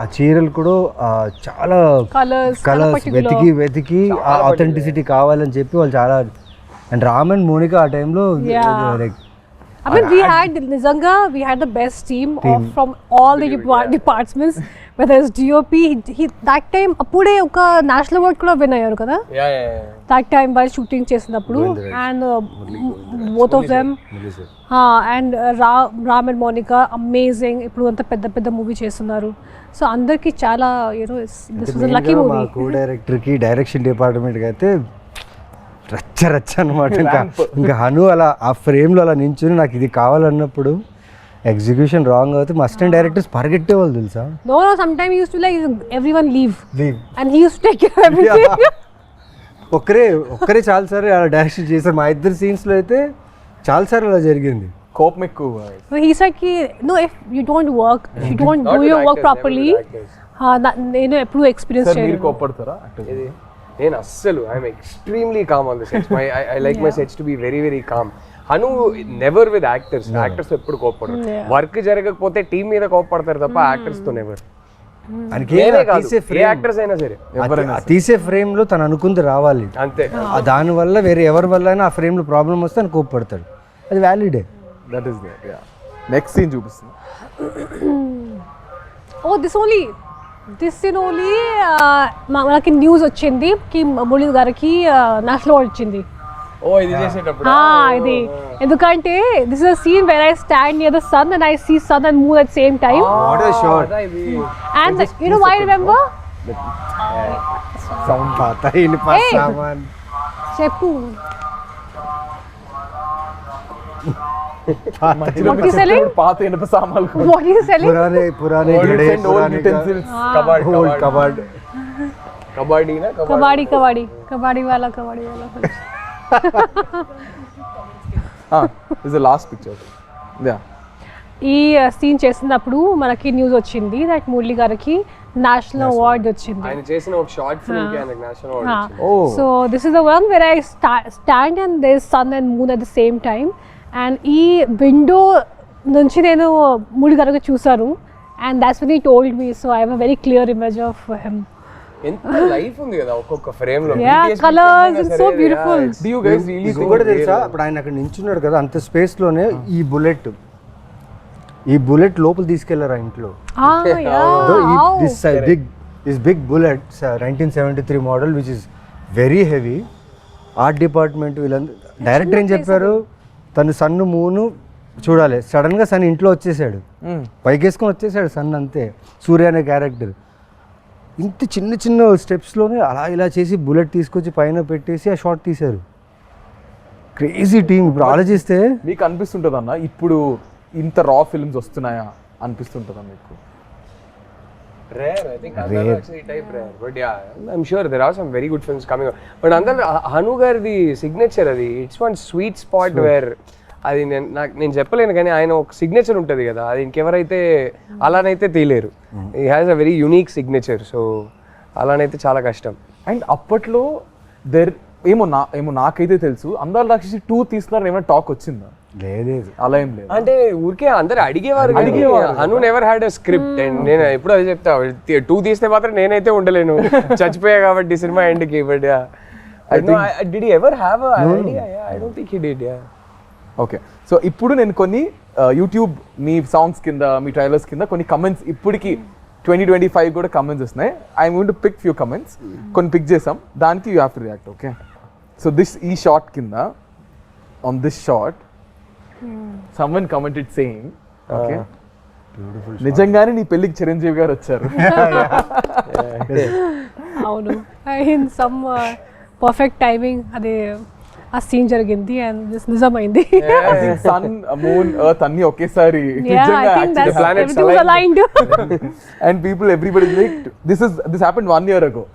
ఆ చీరలు కూడా చాలా కలర్స్ వెతికి ఆ ఆథెంటిసిటీ కావాలని చెప్పి వాళ్ళు చాలా. అండ్ రామ్ అండ్ మోనికా ఆ టైంలో I mean, we had the best team from all the departments, whether it's DOP, that time appude oka national award kuda win ayyaru kada. Yeah. That time while shooting chesinappudu, and both of them and Ram and Monica amazing. Ippudu anta pedda movie chestunaru, so andarki chala this was a lucky movie. Co director కి డైరెక్షన్ డిపార్ట్మెంట్ కి అయితే రచ్చ అనమాట. ఇంకా హను అలా ఆ ఫ్రేమ్లో అలా నించుని నాకు ఇది కావాలన్నప్పుడు ఎగ్జిక్యూషన్ రాంగ్ అవుతుంది, మా అసిస్టెంట్ డైరెక్టర్స్ పరిగెట్టేవాళ్ళు తెలుసా. No, sometimes he used to like everyone leave and he used to take care of everything. ఒక్కరే చాలాసార్లు అలా డైరెక్షన్ చేశారు. మా ఇద్దరు సీన్స్లో అయితే చాలాసార్లు అలా జరిగింది. కోపం ఎక్కువ. So he said no, if you don't work, if you don't do your work properly, నేను ఎప్పుడు ఎక్స్పీరియన్స్ మీరు చేయలేదు. కోపడతారా? నేను అస్సలు I'm extremely calm on the sets. I like my sets to be very very calm. Hanu never with actors ఎప్పుడు కోపడరు. వర్క్ జరగకపోతే టీం మీద కోపడతారు తప్ప యాక్టర్స్ తో నెవర్. యాక్టర్స్ అయినా సరే తీసే ఫ్రేమ్ లో తను అనుకుంది రావాలి అంతే. దాని వల్ల వేరే ఎవరి వల్ల అయినా ఆ ఫ్రేమ్ లో ప్రాబ్లం వస్తే అని కోపడతాడు, అది వ్యాలిడే. That is there. Yeah, next scene చూపిస్తుంది. Oh, this scene only మనకి న్యూస్ వచ్చింది కి మురళి గారికి నేషనల్ అవార్డ్ వచ్చింది. ఇది చేసేటప్పుడు ఇది ఎందుకంటే this is a scene where I stand near the sun and I see sun and moon at the same time. What a shot. And you know why I remember? Sound pata hi nahi pa saman. చెప్పు. What is selling? పాత ఇనుప సామాన్లు. What is selling? పురానే గడే, old utensils. కబడ్డీ వాలా This is the last picture. Yeah. ఈ సీన్ చేసినప్పుడు మనకి న్యూస్ వచ్చింది దట్ మురళి గారికి నేషనల్ అవార్డ్ వచ్చింది. ఆయన చేసిన ఒక షార్ట్ ఫిల్మ్ కి ఆయనకి నేషనల్ అవార్డ్ వచ్చింది. So this is the one where I stand and there is sun and moon at the same time. And ఈ విండో నుంచి నేను మురళి గారికి చూసాను, and that's when he told me. So I have a very clear image of him. ఎంత లైఫ్ ఉంది కదా ఒక్కొక్క ఫ్రేమ్ లో. Yeah, colours and so beautiful. Do you guys really think ఇంకొకటి తెలుసా, ఇప్పుడు ఆయన అక్కడ నించున్నాడు కదా అంత స్పేస్ లోనే ఈ బుల్లెట్ లోపల తీసుకెళ్లారు ఆ ఇంట్లో. This big bullet, 1973 model, which is very heavy. Art department వీళ్ళందరూ, డైరెక్టర్ ఏం చెప్పారు, తను సన్ను మూను చూడాలి, సడన్ గా సన్ ఇంట్లో వచ్చేసాడు, పైకేసుకొని వచ్చేసాడు సన్, అంతే. సూర్య అనే క్యారెక్టర్ ఇంత చిన్న చిన్న స్టెప్స్లోనే అలా ఇలా చేసి బుల్లెట్ తీసుకొచ్చి పైన పెట్టేసి ఆ షాట్ తీశారు. Crazy team. ఇప్పుడు ఆలోచిస్తే మీకు అనిపిస్తుంటుంది అన్న ఇప్పుడు ఇంత రా ఫిల్మ్స్ వస్తున్నాయా అనిపిస్తుంటుందా మీకు? Rare, I think Andala Rakshasi type rare, but yeah, I'm sure there are some very good films coming up. But Andala Hanu gardi signature adi, it's one sweet spot where అది నేను చెప్పలేను కానీ ఆయన ఒక సిగ్నేచర్ ఉంటుంది కదా, అది ఇంకెవరైతే అలానైతే తీయలేరు. He has a very unique signature, so అలానైతే చాలా కష్టం. అండ్ అప్పట్లో ఏమో నాకైతే తెలుసు అందాల రాక్షసి 2 తీస్తున్నారని ఏమైనా టాక్ వచ్చిందా? లేదు, అలా ఏం లేదు. అంటే ఊరికే అందరు అడిగేవారు. Hanu never had a script. And నేను ఎప్పుడు అదే చెప్తా, 2 తీస్తే మాత్రం నేనైతే ఉండలేను, చచ్చిపోయా కాబట్టి సినిమా ఎండ్కి. But did he ever have a idea? I don't think he did. Yeah. Okay, so ఇప్పుడు నేను కొన్ని యూట్యూబ్ మీ సాంగ్స్ కింద, మీ ట్రైలర్స్ కింద కొన్ని కమెంట్స్ ఇప్పటికి 2025 కూడా కమెంట్స్ వస్తున్నాయి. I'm going to pick few comments. కొన్ని పిక్ చేసాం, దానికి you have to react. Okay, so ఈ షార్ట్ కింద, on this short someone commented saying, okay, నిజంగానే నీ పెళ్ళికి చిరంజీవి గారు వచ్చారు. అవును, ఇన్ సమ్ పర్ఫెక్ట్ టైమింగ్ అదే ఆ సీన్ జరిగింది అండ్ దిస్ నిజమైంది. సన్, మూన్, ఎర్త్ అన్ని ఒకేసారి and people, everybody like this happened 1 year ago.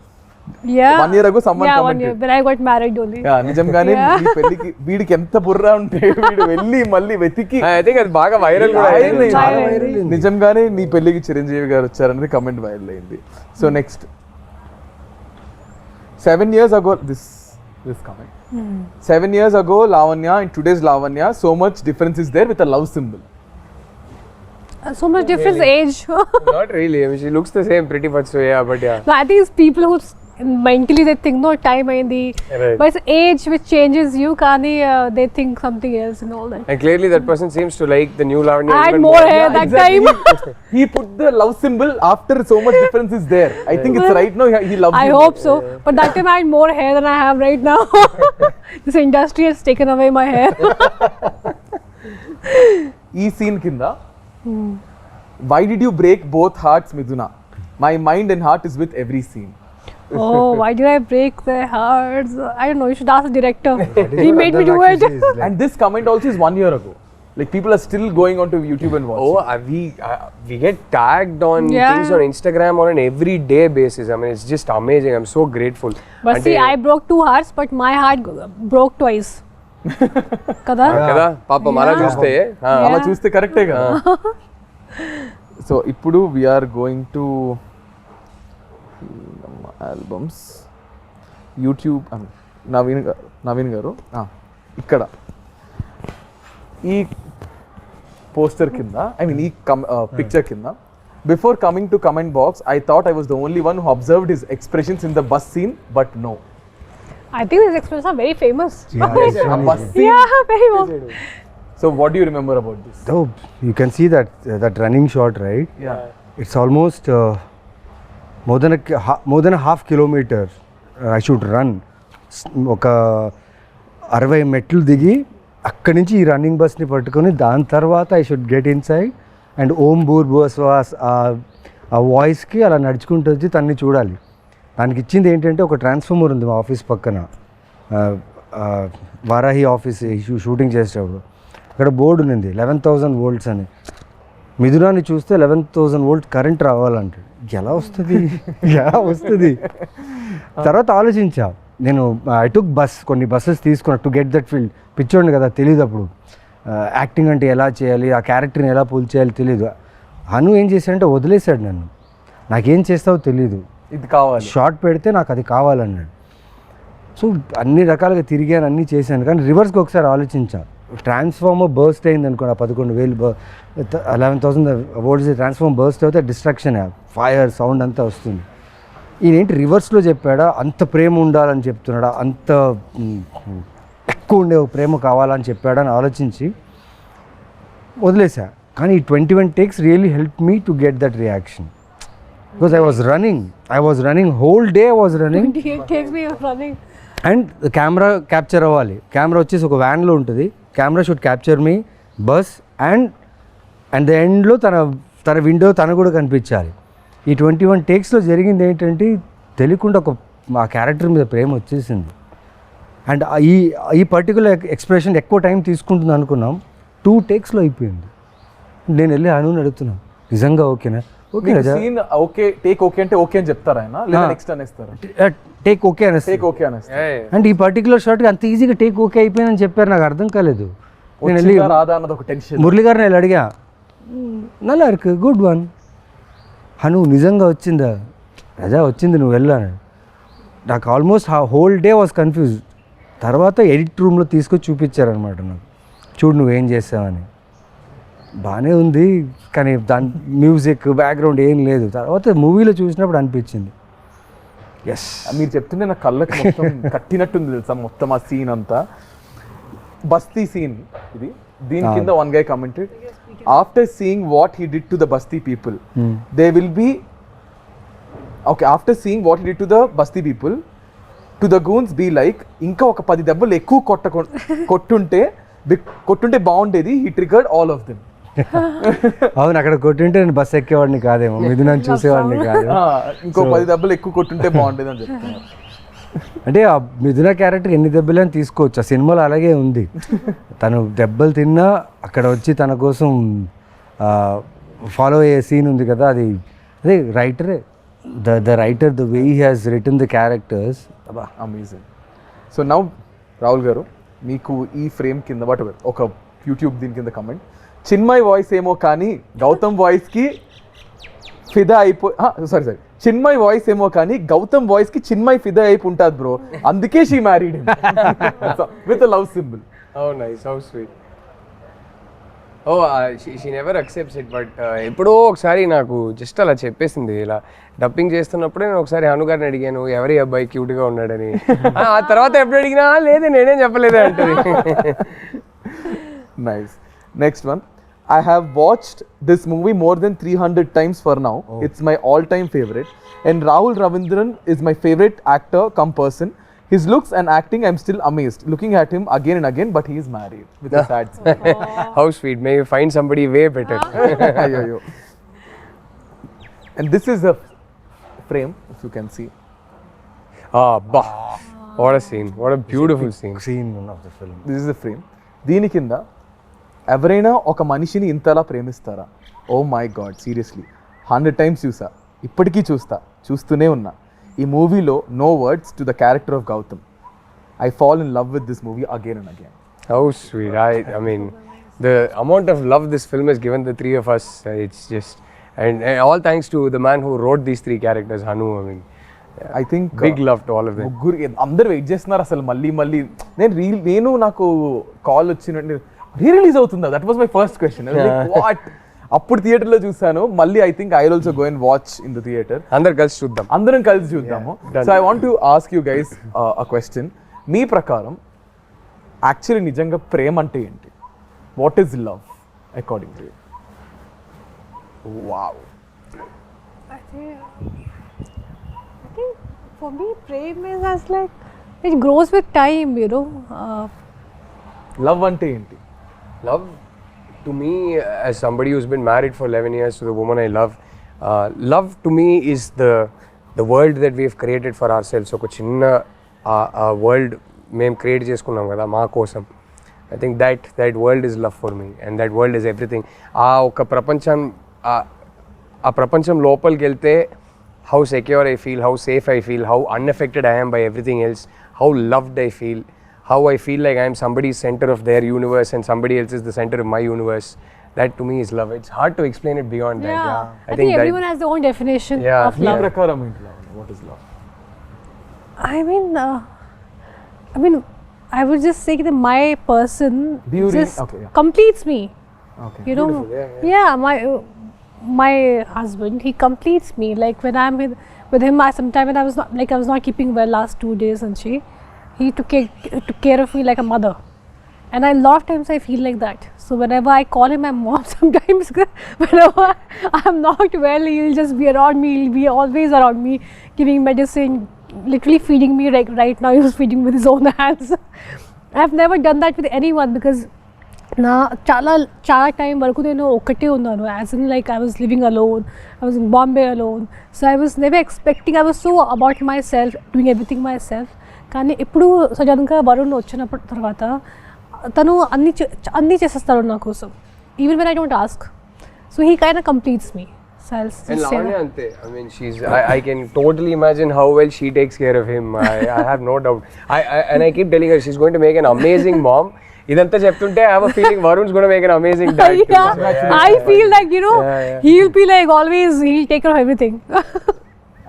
1 year ago someone commented. When I got married only. నిజంగానే నీ పెళ్ళికి వీడికి ఎంత బుర్ర ఉంటే వీడు వెళ్ళి మళ్ళీ వెతికి, ఐ థింక్ అది బాగా వైరల్ కూడా అయింది. నిజంగానే నీ పెళ్ళికి చిరంజీవి గారు వచ్చారనేది కమెంట్ వైరల్ అయింది. So next, 7 years ago this comment. 7 years ago Lavanya and today's Lavanya, so much difference is there with a love symbol. So much difference age. Not really. I mean, she looks the same pretty much, so yeah, but yeah. No, I think it's people who mentally they think no time ayindi, Right. but it's age which changes you, kani they think something else and all that. And clearly that person seems to like the new Lavanya Add even more hair that Exactly. time. He put the love symbol after so much difference is there. I think it's right now he loves I you. hope so, but that time I had more hair than I have right now. This industry has taken away my hair. ఈ సీన్ కింద, why did you break both hearts, Miduna? My mind and heart is with every scene. Oh, why did I break their hearts? I don't know, you should ask the director. He made me do it. And this comment also is 1 year ago. Like people are still going onto YouTube and watching. Oh, we get tagged on Yeah. things on Instagram on an everyday basis. I mean, it's just amazing. I'm so grateful. But see, I broke 2 hearts, but my heart broke twice. Kada? కదా పాపం అలా చూస్తే అలా చూస్తే కరెక్టే కదా. సో ఇప్పుడు we are going to albums, YouTube. Naveen గారు ఇక్కడ ఈ పోస్టర్ కింద, ఐ మీన్ ఈ పిక్చర్ కింద, before coming to comment box I thought I was the only one who observed his expressions in the bus scene, but no. I think these expressions are very famous. Yeah, it's A bus scene? Yeah, very well. So what do you remember about this? Oh, you can see that running shot, right? Yeah. It's almost more than a half kilometer I should run. ఒక 60 మెట్లు దిగి అక్కడి నుంచి ఈ రన్నింగ్ బస్ని పట్టుకొని దాని తర్వాత I should get inside and ఓం భూర్భువస్వాస్ ఆ వాయిస్కి అలా నడుచుకుంటూ వచ్చి తన్ని చూడాలి. దానికి ఇచ్చింది ఏంటంటే ఒక ట్రాన్స్ఫార్మర్ ఉంది మా ఆఫీస్ పక్కన, వారాహి ఆఫీస్ షూటింగ్ చేసేటప్పుడు అక్కడ బోర్డు ఉంది 11,000 volts అని. మిథునాన్ని చూస్తే 11,000 volt కరెంట్ రావాలంటాడు. ఎలా వస్తుంది తర్వాత ఆలోచించా నేను. ఐ టుక్ కొన్ని బస్సెస్ తీసుకున్నా టు గెట్ దట్ ఫీల్డ్. పిచ్చోండి కదా, తెలియదు అప్పుడు యాక్టింగ్ అంటే ఎలా చేయాలి, ఆ క్యారెక్టర్ని ఎలా పూల్ చేయాలి తెలియదు. హను ఏం చేశాడంటే వదిలేశాడు నన్ను, నాకేం చేస్తావో తెలీదు, ఇది కావాలి, షార్ట్ పెడితే నాకు అది కావాలన్నాడు. సో అన్ని రకాలుగా తిరిగాను, అన్నీ చేశాను. కానీ రివర్స్కి ఒకసారి ఆలోచించా, ట్రాన్స్ఫార్మర్ బర్స్ట్ అయింది అనుకోండి, 11,000 11,000 volts ట్రాన్స్ఫార్మర్ బర్స్ట్ అయితే డిస్ట్రాక్షన్, ఫైర్ సౌండ్ అంతా వస్తుంది. ఈయనేంటి రివర్స్లో చెప్పాడా, అంత ప్రేమ ఉండాలని చెప్తున్నాడా, అంత ఎక్కువ ఉండే ఒక ప్రేమ కావాలని చెప్పాడా అని ఆలోచించి వదిలేసా. కానీ ఈ 21 takes really help me to get that reaction. Because I was running whole day I was running. 28 takes me of running. And camera capture అవ్వాలి. కెమెరా వచ్చేసి ఒక వ్యాన్లో ఉంటుంది. Camera should capture me bus and the ఎండ్లో తన విండో తన కూడా కనిపించాలి. ఈ 21 takesలో జరిగింది ఏంటంటే తెలియకుండా మా క్యారెక్టర్ మీద ప్రేమ వచ్చేసింది. అండ్ ఈ పర్టికులర్ ఎక్స్ప్రెషన్ ఎక్కువ టైం తీసుకుంటుంది అనుకున్నాం, 2 takesలో అయిపోయింది. నేను వెళ్ళి అనుని అడుగుతున్నాను, నిజంగా ఓకేనా? Okay scene okay, take okay అంటే ఓకే అని చెప్తారా ఆయన, లేదా నెక్స్ట్ అనేస్తారా? టేక్ ఓకే అనేసి. టేక్ ఓకే అనేస్తారు. అండ్ ఈ పర్టికులర్ షాట్కి అంత ఈజీగా టేక్ ఓకే అయిపోయిందని చెప్పారు, నాకు అర్థం కాలేదు. నేను వెళ్ళి రాదా అన్నది ఒక టెన్షన్. మురళి గారిని వెళ్ళి అడిగా, నల్లా ఇருக்கு గుడ్ వన్ హను, నిజంగా వచ్చిందా? రజా వచ్చింది, నువ్వు వెళ్ళాను. నాకు almost whole day was confuse. తర్వాత ఎడిట్ రూమ్లో తీసుకొచ్చి చూపించారనమాట నాకు, చూడు నువ్వేం చేసావని. బాగానే ఉంది కానీ దాని మ్యూజిక్ బ్యాక్గ్రౌండ్ ఏం లేదు. తర్వాత మూవీలో చూసినప్పుడు అనిపించింది ఎస్. మీరు చెప్తుంటే నా కళ్ళకి మొత్తం కట్టినట్టుంది తెలుసా మొత్తం ఆ సీన్ అంతా. బస్తీ సీన్ ఇది. దీని కింద one guy commented, after seeing what he did to the basti people they will be okay, after seeing what he did to the basti people to the goons be like, ఇంకా ఒక 10 దెబ్బలు ఎక్కువ కొట్టుంటే బాగుండేది. He triggered all of them. అవును, అక్కడ కొట్టుంటే నేను బస్ ఎక్కేవాడిని కాదేమో, ఇది నన్ను చూసేవాడిని కాదు. ఇంకో 10 దెబ్బలు ఎక్కువ కొట్టుంటే బాగుండేది అని చెప్తున్నారు. అంటే ఆ మిథున క్యారెక్టర్ ఎన్ని దెబ్బలని తీసుకోవచ్చు, ఆ సినిమాలో అలాగే ఉంది. తను దెబ్బలు తిన్నా అక్కడ వచ్చి తన కోసం ఫాలో అయ్యే సీన్ ఉంది కదా, అదే రైటరే, the writer, the way he has written the characters, amazing. So now Rahul garu, మీకు ఈ ఫ్రేమ్ కింద ఒక యూట్యూబ్ దీని కింద కమెంట్, చిన్మయ్ వాయిస్ ఏమో కానీ గౌతమ్ వాయిస్కి ఫిదా సారీ చిన్మయ్ వాయిస్ ఏమో కానీ గౌతమ్ వాయిస్కి చిన్మయ్ ఫిదా అయిపో ఉంటుంది బ్రో, అందుకే she married with love symbol. Oh, nice. How sweet. Oh, she never accepts it, but ఎప్పుడో ఒకసారి నాకు జస్ట్ అలా చెప్పేసింది. ఇలా డబ్బింగ్ చేస్తున్నప్పుడే నేను ఒకసారి హను గారిని అడిగాను, ఎవరి అబ్బాయి క్యూట్గా ఉన్నాడని. ఆ తర్వాత ఎప్పుడు అడిగినా లేదే నేనేం చెప్పలేదే అంటది. Nice. Next one. I have watched this movie more than 300 times for now. Oh. It's my all-time favorite. And Rahul Ravindran is my favorite actor come person. His looks and acting, I'm still amazed. Looking at him again and again, but he is married with a sad smile. How sweet. May you find somebody way better. Ayyo. And this is a frame, if you can see. Bah. What a scene. What a beautiful scene. Scene of the film. This is a frame. దీని కింద ఎవరైనా ఒక మనిషిని ఇంతలా ప్రేమిస్తారా? Oh my God, seriously 100 times చూసా, ఇప్పటికీ చూస్తూనే ఉన్నా. ఈ మూవీలో no words to the character of Gautam. I fall in love with this movie again and again. How sweet. I mean, the amount of love this film has given the three of us, it's just, and all thanks to the man who wrote these 3 characters, Hanu. I mean, I think big love to all of them. ముగ్గురు అందరు వెయిట్ చేస్తున్నారు అసలు మళ్ళీ. నేను నాకు కాల్ వచ్చినట్టు రిలీజ్ అవుతుందా, that was my first question. What, అప్పుడు థియేటర్లో చూసాను, మళ్ళీ I think I will also go and watch in the theatre. అందరం కలిసి చూద్దాము. So I want to ask you guys a question. మీ ప్రకారం యాక్చువల్లీ నిజంగా ప్రేమ అంటే ఏంటి? What is love according to you? Wow. I think for me, prem is as like it grows with time, you know. Love అంటే ఏంటి? Love, to me, as somebody who's been married for 11 years to the woman I love, love to me is the world that we've created for ourselves. ఒక చిన్న world మేము క్రియేట్ చేసుకున్నాం కదా మా కోసం. I think that world is love for me, and that world is everything. ఒక ప్రపంచం లోపలికి వెళ్తే how secure I feel, how safe I feel, how unaffected I am by everything else, how loved I feel, how I feel like I am somebody's center of their universe and somebody else is the center of my universe. That to me is love. It's hard to explain it beyond that. Yeah. I think everyone has their own definition of me love. ప్రకారం ఏంటి love? What is love? I mean, I would just say that my person Do you just okay, yeah. completes me. Okay. You know, yeah, my husband, he completes me. Like when I'm with him, sometimes when I was not keeping well last 2 days, and he took care of me like a mother. And a lot of times I feel like that. So whenever I call him my mom, sometimes whenever I'm not well, he'll just be around me. He'll be always around me, giving medicine, literally feeding me. Like right now, he was feeding with his own hands. I've never done that with anyone because నా చాలా టైం వరకు నేను ఒక్కటే ఉన్నాను. As in like I was living alone, I was in Bombay alone. So I was never expecting, I was so about my self, doing everything my self. కానీ ఎప్పుడు సడన్గా వరుణ్ వచ్చినప్పుడు తర్వాత తను అన్నీ చేసేస్తాడు నా కోసం, even when I don't ask. So he kind of completes me. And Lavanya ante, I mean, I can totally imagine how well she takes care of him. I have no doubt. And I keep telling her she's going to make an amazing mom. Idantha cheptunte I have a feeling Varun's going to make an amazing dad too. Yeah, So, I feel like, you know, he'll be like always, he'll take care of everything.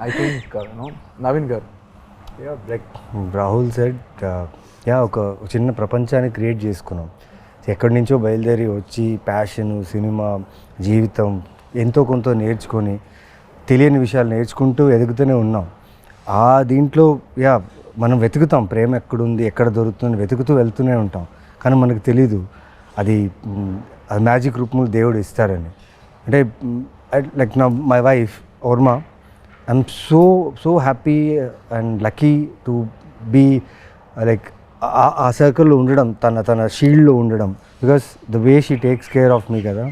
I think, Naveen garu. Yeah, like Rahul said, ఒక చిన్న ప్రపంచాన్ని క్రియేట్ చేసుకున్నాం. ఎక్కడి నుంచో బయలుదేరి వచ్చి ప్యాషన్, సినిమా, జీవితం ఎంతో కొంత నేర్చుకొని తెలియని విషయాలు నేర్చుకుంటూ ఎదుగుతూనే ఉన్నాం. ఆ దీంట్లో మనం వెతుకుతాం ప్రేమ ఎక్కడుంది, ఎక్కడ దొరుకుతుంది, వెతుకుతూ వెళ్తూనే ఉంటాం. కానీ మనకు తెలీదు అది మ్యాజిక్ రూపంలో దేవుడు ఇస్తారని. అంటే like my wife Varma, I'm so happy and lucky to be like ఆ సర్కిల్లో ఉండడం, తన షీల్డ్లో ఉండడం. Because the way she takes care of me కదా,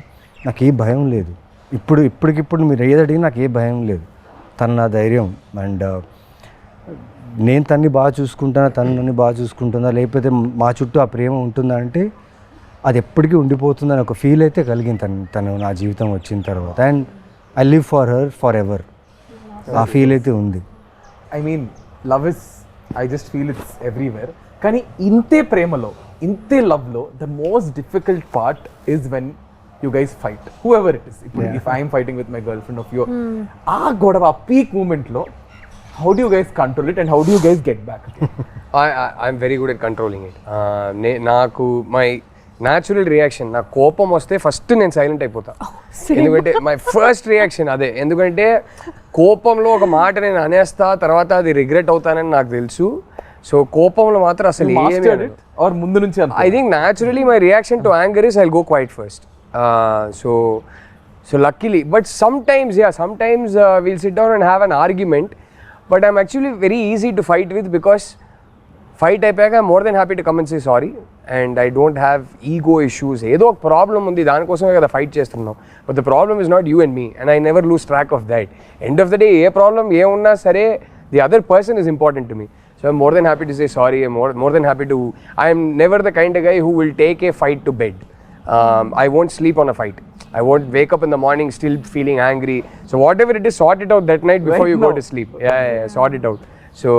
నాకు ఏ భయం లేదు. ఇప్పటికిప్పుడు మీరు ఏదడిగి నాకు ఏ భయం లేదు. తన నా ధైర్యం. అండ్ నేను తన్ని బాగా చూసుకుంటానా, తను నన్ను బాగా చూసుకుంటుందా, లేకపోతే మా చుట్టూ ఆ ప్రేమ ఉంటుందా అంటే అది ఎప్పటికీ ఉండిపోతుందని ఒక ఫీల్ అయితే కలిగింది తను నా జీవితం వచ్చిన తర్వాత. And I live for her for ever. ఆ ఫీల్ అయితే ఉంది. I mean love is, I just feel it's everywhere. కానీ ఇంతే ప్రేమలో, ఇంతే లవ్లో the most difficult part is when you guys fight, whoever it is. If I am fighting with my girlfriend of your గొడవ పీక్ మూమెంట్ లో, how do you guys control it and how do you guys get back again? I'm very good at controlling it. నాకు my natural reaction, నా కోపం వస్తే ఫస్ట్ నేను సైలెంట్ అయిపోతా. ఎందుకంటే మై ఫస్ట్ రియాక్షన్ అదే. ఎందుకంటే కోపంలో ఒక మాట నేను అనేస్తా, తర్వాత అది రిగ్రెట్ అవుతానని నాకు తెలుసు. సో కోపంలో మాత్రం అసలు ఏమి, ముందు నుంచి I think naturally my reaction to anger is I'll go quiet first. So luckily, but sometimes we'll sit down and have an argument, but I'm actually very easy to fight with because fight అయిపోయాక I'm more than happy to come and say sorry, and I don't have ego issues. ఏదో ఒక ప్రాబ్లం ఉంది, దానికోసమే కదా ఫైట్ చేస్తున్నాం. But the problem is not you and me, and I never lose track of that. End of the day ఏ ప్రాబ్లం ఏ ఉన్నా సరే the other person is important to me. So I'm more than happy to say sorry. I'm more than happy to, I am never the kind of guy who will take a fight to bed. I won't sleep on a fight. I won't wake up in the morning still feeling angry. So whatever it is, sort it out that night before you go to sleep. Yeah, sort it out. So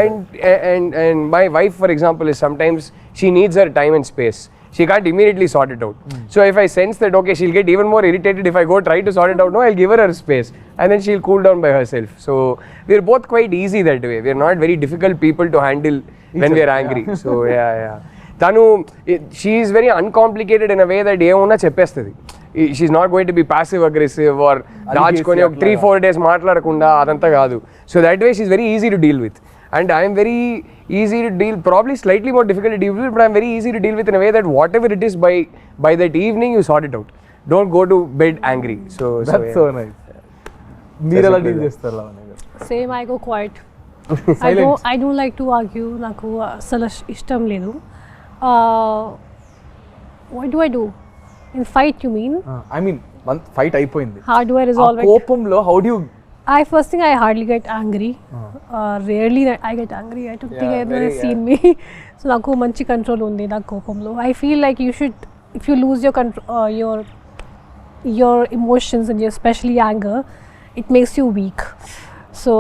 and my wife, for example, is sometimes she needs her time and space. She can't immediately sort it out. So if I sense that okay, she'll get even more irritated if I go try to sort it out, no, I'll give her space, and then she'll cool down by herself. So we're both quite easy that way. We're not very difficult people to handle when we're angry. So yeah. Tanu, she is very uncomplicated in a way that ఏమున్నా చెప్పేస్తుంది. She's not going to be passive aggressive or దాచుకొని 3-4 days మాట్లాడకుండా అదంతా కాదు. So that way she's very easy to deal with, and I am very easy to deal, probably slightly more difficult to deal with, but I'm very easy to deal with in a way that whatever it is, by that evening you sort it out. Don't go to bed angry. That's so nice. మీరు ఎలా డీల్ చేస్తారు లావణ్య గారు? Same, I go quiet. I don't like to argue. నాకు అసలు ఇష్టం లేదు. What do I do? In fight, you mean? I mean, fight అయిపోయింది. How do I resolve it? కోపంలో how do you? First thing, I hardly get angry. Rarely I get angry. I don't think I've never seen me. So నాకు మంచి కంట్రోల్ ఉంది నా కోపంలో. I feel like you should, if you lose your control, your emotions and especially anger, it makes you weak. So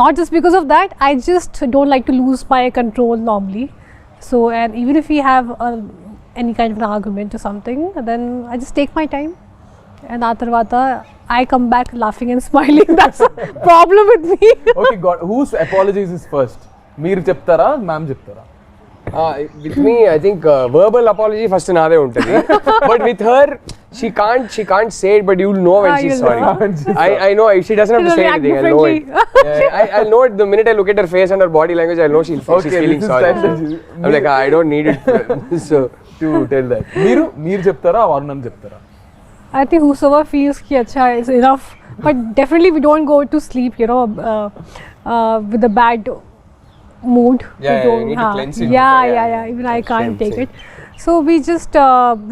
not just because of that, I just don't like to lose my control normally. So, and even if we have any kind of an argument or something, then I just take my time, and atarvata I come back laughing and smiling. That's the problem with me. Okay, God, whose apologies is first? మీరు చెప్తారా, మ్యామ్ చెప్తారా? With me, I think verbal apology first నాదే ఉంటుంది. But with her, she can't say it, but you'll know when she's you'll sorry. know. I know she doesn't have to She'll say react anything. I'll know it. I'll know it the minute I look at her face and her body language. I'll know she's feeling sorry. I'm like, I don't need it. So to tell that. మీరు చెప్తారా వరుణ్ చెప్తారా? I think whosoever feels ki acha is enough, but definitely we don't go to sleep, with a bad mood. Yeah, We don't, you need to cleanse it Yeah, before, yeah. yeah. Even I can't Same, take same. it. So we just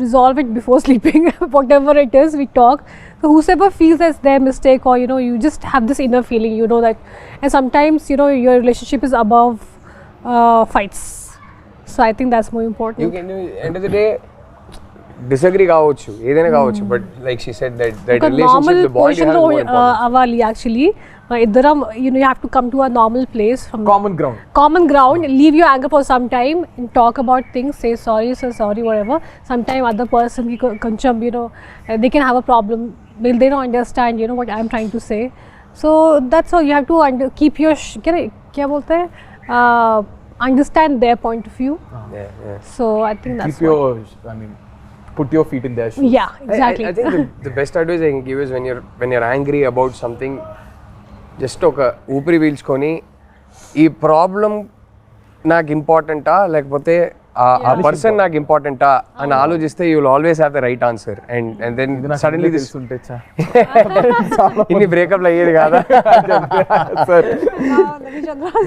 resolve it before sleeping. Whatever it is, we talk. So whosoever feels that's their mistake, or you just have this inner feeling, that, and sometimes your relationship is above fights. So I think that's more important. you can, end of the day, disagree కావచ్చు, ఏదైనా కావచ్చు, but like she said, that ఒక relationship, normal the bond you have is more important. అవ్వాలి యాక్చువల్లీ ఇద్దరం you have to come to a normal place from common ground leave your anger for some time and talk about things, say sorry whatever. Sometime other person కొంచెం they can have a problem, they don't understand what I'm trying to say. So that's how you have to keep your क्या बोलते हैं, understand their point of view. Yeah. So I think that's keep your put your feet in their shoes. yeah, exactly. I think the best advice I can give is when you're angry about something, just ఒక ఊపిరి పీల్చుకొని ఈ ప్రాబ్లం నాకు ఇంపార్టెంటా లేకపోతే ఆ పర్సన్ నాకు ఇంపార్టెంటా అని ఆలోచిస్తే you will always have the right answer. And then suddenly తెలుసుంటే ఇన్ని బ్రేకప్లు అయ్యేది కాదా? Sir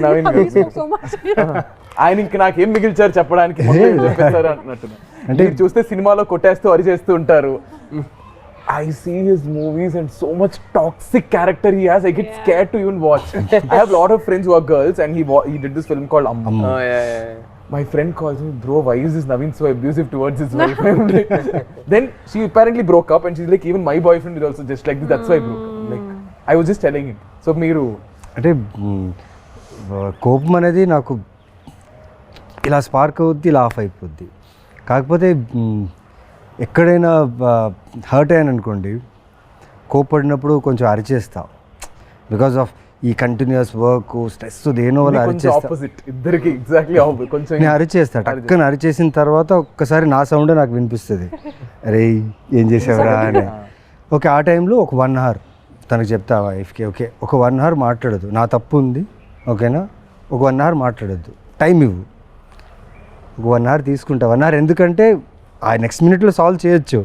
Naveen so much. ఆయన ఇంక నాకేం మిగిల్చారు చెప్పడానికి చెప్పేశారు అంటున్నారు. అంటే చూస్తే సినిమాలో కొట్టేస్తూ అరిచేస్తూ ఉంటారు. I see his movies and so much toxic character he has. I get scared to even watch. I have a lot of friends who are girls, and he did this film called Amma. Oh yeah. My friend calls me, bro, why is this Naveen so abusive towards his wife? I'm like, then she apparently broke up, and she's like, even my boyfriend is also just like this. That's why I broke up. Like, I was just telling him. So మీరు అంటే కోపం అనేది నాకు ఇలా స్పార్క్ అవుద్ది, ఇలా ఆఫ్ అయిపోద్ది. కాకపోతే ఎక్కడైనా హర్ట్ అయ్యాను అనుకోండి, కోప్పడినప్పుడు కొంచెం అరిచేస్తా. బికాస్ ఆఫ్ ఈ కంటిన్యూస్ వర్క్ స్ట్రెస్ దేనో వల్ల అరిచేస్తా. నేను అరిచేస్తా, టక్కన అరిచేసిన తర్వాత ఒక్కసారి నా సౌండే నాకు వినిపిస్తుంది, అరే ఏం చేసావురా అని. ఓకే, ఆ టైంలో ఒక 1 hour తనకు చెప్తా వైఫ్కి, ఓకే ఒక 1 hour మాట్లాడద్దు, నా తప్పు ఉంది ఓకేనా, ఒక 1 hour మాట్లాడద్దు, టైం ఇవ్వు, ఒక 1 hour తీసుకుంటా. 1 hour ఎందుకంటే ఆ నెక్స్ట్ మినిట్లో సాల్వ్ చేయొచ్చు.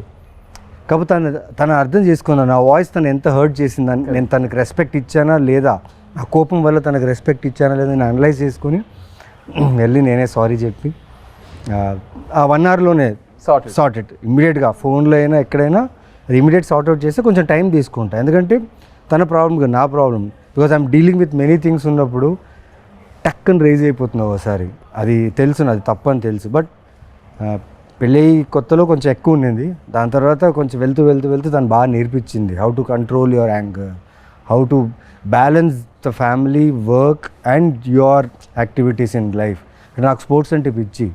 కాకపోతే తను అర్థం చేసుకున్నాను నా వాయిస్ తను ఎంత హర్ట్ చేసిందని, నేను తనకు రెస్పెక్ట్ ఇచ్చానా లేదా, నా కోపం వల్ల తనకు రెస్పెక్ట్ ఇచ్చానా లేదా నేను అనలైజ్ చేసుకొని వెళ్ళి నేనే సారీ చెప్పి ఆ 1 hourలోనే సార్ట్ ఇట్ ఇమ్మీడియట్గా, ఫోన్లో అయినా ఎక్కడైనా అది ఇమ్మీడియట్ సార్ట్ అవుట్ చేస్తే కొంచెం టైం తీసుకుంటా. ఎందుకంటే తన ప్రాబ్లం నా problem, because I'm dealing with many things ఉన్నప్పుడు టక్కని రేజ్ అయిపోతుంది ఒకసారి. అది తెలుసు, అది తప్పని తెలుసు. బట్ పెళ్ళి కొత్తలో కొంచెం ఎక్కువ ఉండింది, దాని తర్వాత కొంచెం వెళ్తూ తను బాగా నేర్పించింది how to control your anger, how to balance the family, work and your activities in life. నాకు స్పోర్ట్స్ అంటే పిచ్చి,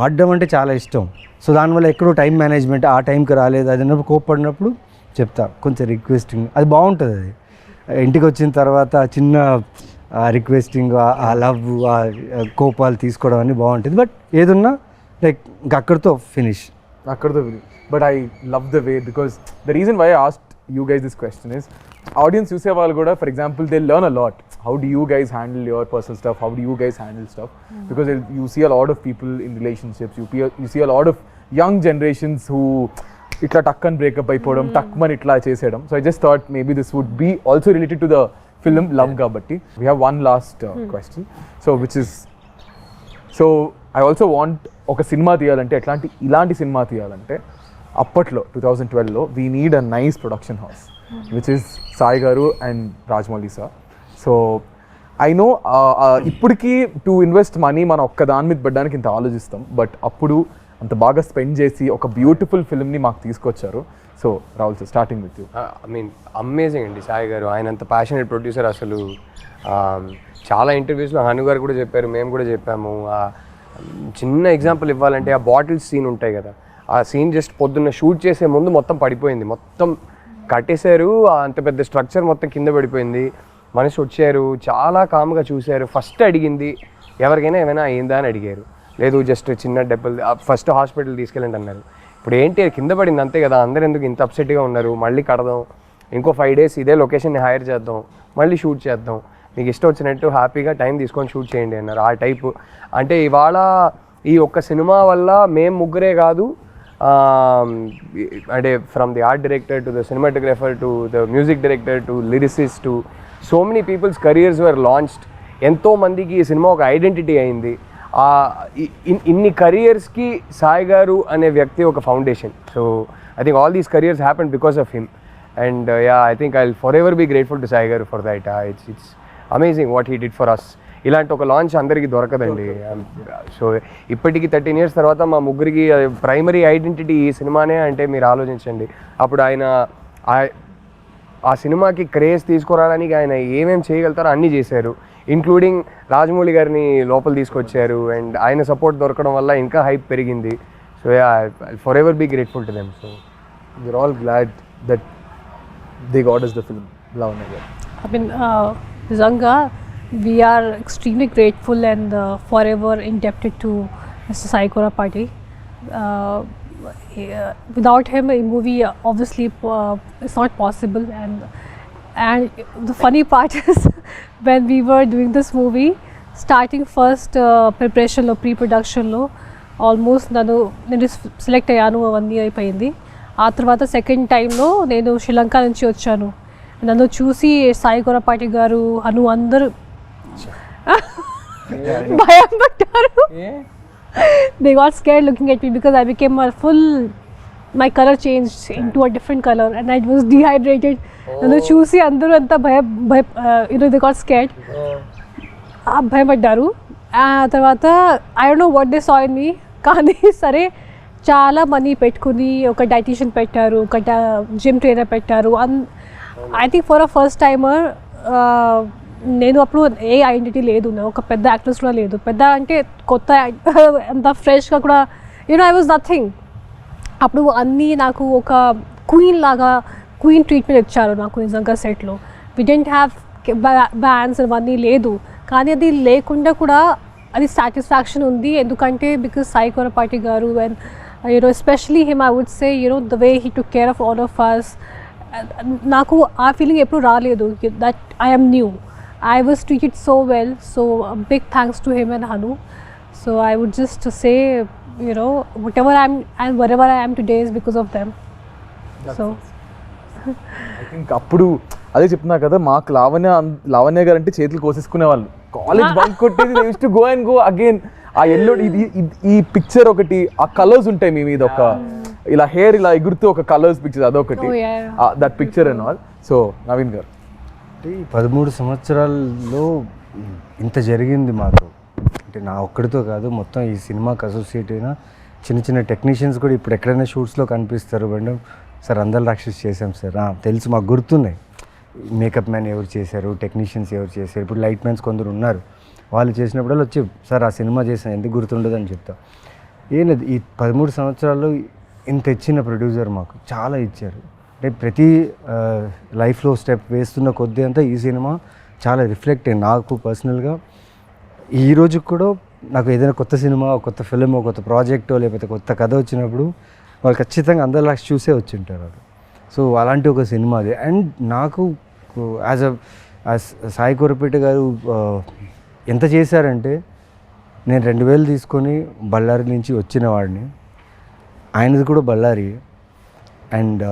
ఆడడం అంటే చాలా ఇష్టం. సో దానివల్ల ఎక్కడో టైం మేనేజ్మెంట్ ఆ టైంకి రాలేదు, అది అన్నప్పుడు కోప్పడినప్పుడు చెప్తా కొంచెం రిక్వెస్టింగ్, అది బాగుంటుంది. అది ఇంటికి వచ్చిన తర్వాత చిన్న రిక్వెస్టింగ్, ఆ లవ్, ఆ కోపాలు తీసుకోవడం అన్నీ బాగుంటుంది. బట్ ఏదున్నా లైక్ అక్కడితో finish. But I love the way, because the reason why I asked you guys this question is, audience చూసే వాళ్ళు కూడా, for example, they learn a lot. How do you guys handle your personal stuff? How do you guys handle stuff? Because you see a lot of people in relationships, you see a lot of young generations who itla takkan breakup అయిపోవడం, takman itla చేసేయడం. So I just thought maybe this would be also related to the film Love Kabatti. We have one last question, so which is, so I also want ఒక సినిమా తీయాలంటే ఇలాంటి సినిమా తీయాలంటే అప్పట్లో 2012లో we need a nice production house, which is Sai garu and Rajamouli sir. So I know ఇప్పటికీ టు ఇన్వెస్ట్ మనీ మనం ఒక్క దాని మీద పెట్టడానికి ఇంత ఆలోచిస్తాం, బట్ అప్పుడు అంత బాగా స్పెండ్ చేసి ఒక బ్యూటిఫుల్ ఫిల్మ్ని మాకు తీసుకొచ్చారు. So Rahul sir, starting with you. I mean amazing అండి సాయి గారు, ఆయన అంత ప్యాషనేట్ ప్రొడ్యూసర్. అసలు చాలా ఇంటర్వ్యూస్లో హను గారు కూడా చెప్పారు, మేము కూడా చెప్పాము. చిన్న ఎగ్జాంపుల్ ఇవ్వాలంటే ఆ బాటిల్స్ సీన్ ఉంటాయి కదా, ఆ సీన్ జస్ట్ పొద్దున్న షూట్ చేసే ముందు మొత్తం పడిపోయింది, మొత్తం కట్టేశారు, అంత పెద్ద స్ట్రక్చర్ మొత్తం కింద పడిపోయింది. మనిషి వచ్చారు, చాలా కామ్గా చూశారు. ఫస్ట్ అడిగింది ఎవరికైనా ఏమైనా అయిందా అని అడిగారు, లేదు జస్ట్ చిన్న దెబ్బలు, ఫస్ట్ హాస్పిటల్ తీసుకెళ్ళండి అన్నారు. ఇప్పుడు ఏంటి కింద పడింది అంతే కదా, అందరు ఎందుకు ఇంత అప్సెట్గా ఉన్నారు, మళ్ళీ కడదాం, ఇంకో 5 days ఇదే లొకేషన్ని హైర్ చేద్దాం, మళ్ళీ షూట్ చేద్దాం, మీకు ఇష్టం వచ్చినట్టు హ్యాపీగా టైం తీసుకొని షూట్ చేయండి అన్నారు. ఆ టైపు అంటే ఇవాళ ఈ ఒక్క సినిమా వల్ల మేము ముగ్గురే కాదు, అంటే from the art director to the cinematographer to the music director to lyricist to so many people's careers were launched. ఎంతో మందికి ఈ సినిమా ఒక ఐడెంటిటీ అయింది. ఇన్ని కెరియర్స్కి సాయి గారు అనే వ్యక్తి ఒక foundation. So I think all these careers happen because of him. And yeah, I think I will forever be grateful to Sai గారు for that. It's amazing what he did for us. ఇలాంటి ఒక లాంచ్ అందరికీ దొరకదండి. సో ఇప్పటికి 13 years తర్వాత మా ముగ్గురికి ప్రైమరీ ఐడెంటిటీ ఈ సినిమానే అంటే మీరు ఆలోచించండి. అప్పుడు ఆయన ఆ సినిమాకి క్రేజ్ తీసుకురావడానికి ఆయన ఏమేమి చేయగలుగుతారో అన్నీ చేశారు. ఇంక్లూడింగ్ రాజమౌళి గారిని లోపల తీసుకొచ్చారు. అండ్ ఆయన సపోర్ట్ దొరకడం వల్ల ఇంకా హైప్ పెరిగింది. So yeah, forever be grateful to them. So we are all glad that they got us the film. Lavanya garu, I mean, Zanga, we are extremely grateful and forever indebted to Mr. Sai Tripathi. Without him, a movie obviously is not possible. And the funny part is when we were doing this movie, starting first preparation lo, pre-production lo, almost nanu select ayyanu 1 year అయిపోయింది. ఆ తర్వాత సెకండ్ టైంలో నేను శ్రీలంక నుంచి వచ్చాను. నన్ను చూసి సాయి కొరపాటి గారు అను అందరూ భయం పట్టారు. They got scared looking at me because I became a full, my color changed into a different color and I was dehydrated. నన్ను చూసి అందరూ అంతా they got scared. భయపడ్డారు. ఆ తర్వాత I don't know what they saw in me, కానీ సరే చాలా మనీ పెట్టుకుని ఒక డైటీషియన్ పెట్టారు, ఒక జిమ్ ట్రైనర్ పెట్టారు. I think for a first timer నేను అప్పుడు ఏ ఐడెంటిటీ లేదు, ఒక పెద్ద యాక్ట్రెస్ కూడా లేదు. పెద్ద అంటే కొత్త అంత ఫ్రెష్గా కూడా ఐ వాజ్ నథింగ్. అప్పుడు అన్నీ నాకు ఒక క్వీన్ ట్రీట్మెంట్ ఇచ్చారు నాకు నిజంగా సెట్లో. వి డెంట్ హ్యావ్ బ్యాండ్స్ అవన్నీ లేదు, కానీ అది లేకుండా కూడా అది సాటిస్ఫాక్షన్ ఉంది. ఎందుకంటే బికాస్ సాయి కొరపాటి గారు and especially him, I would say, the way he took care of all of us. నాకు ఆ ఫీలింగ్ ఎప్పుడు రాలేదు that I am new. I was treated so well. So a big thanks to him and Hanu. So I would just say, whatever wherever I am today is because of them. So I think అప్పుడు అదే చెప్తున్నా కదా, మాకు లావణ్య గారు అంటే చేతులు కోసేసుకునే వాళ్ళు. కాలేజ్ బంక్ కొట్టేది, they used to go and go again. ఆ ఎల్లో ఈ పిక్చర్ ఒకటి, ఆ కలర్స్ ఉంటాయి మీ మీద, ఒక ఇలా హెయిర్ ఇలా ఎగురుతూ ఒక కలర్స్ పిక్చర్, అదొకటి, that picture and all. So Naveen గారు, 13 సంవత్సరాల్లో ఇంత జరిగింది మాకు. అంటే నా ఒక్కడితో కాదు, మొత్తం ఈ సినిమాకి అసోసియేట్ అయిన చిన్న టెక్నీషియన్స్ కూడా ఇప్పుడు ఎక్కడైనా షూట్స్లో కనిపిస్తారు. మేడం సార్ అందల రాక్షసి చేసాం సార్, తెలుసు మాకు గుర్తున్నాయి. మేకప్ మ్యాన్ ఎవరు చేశారు, టెక్నీషియన్స్ ఎవరు చేశారు, ఇప్పుడు లైట్ మ్యాన్స్ కొందరు ఉన్నారు, వాళ్ళు చేసినప్పుడల్లా వచ్చి సార్ ఆ సినిమా చేసాను ఎందుకు గుర్తుండదు అని చెప్తా. ఏం లేదు, ఈ 13 సంవత్సరాల్లో ఇంత ఇచ్చిన ప్రొడ్యూసర్ మాకు చాలా ఇచ్చారు. అంటే ప్రతి లైఫ్లో స్టెప్ వేస్తున్న కొద్దీ అంతా ఈ సినిమా చాలా రిఫ్లెక్ట్ అయ్యింది నాకు పర్సనల్గా. ఈ రోజు కూడా నాకు ఏదైనా కొత్త సినిమా, కొత్త ఫిలిం, కొత్త ప్రాజెక్టో లేకపోతే కొత్త కథ వచ్చినప్పుడు వాళ్ళు ఖచ్చితంగా అందరిలా చూసే వచ్చి ఉంటారు వాళ్ళు. సో అలాంటి ఒక సినిమా అది. అండ్ నాకు యాజ్ సాయి కొరపేట గారు ఎంత చేశారంటే, నేను 2000 తీసుకొని బళ్ళారి నుంచి వచ్చిన వాడిని, ఆయనది కూడా బళ్ళారి. అండ్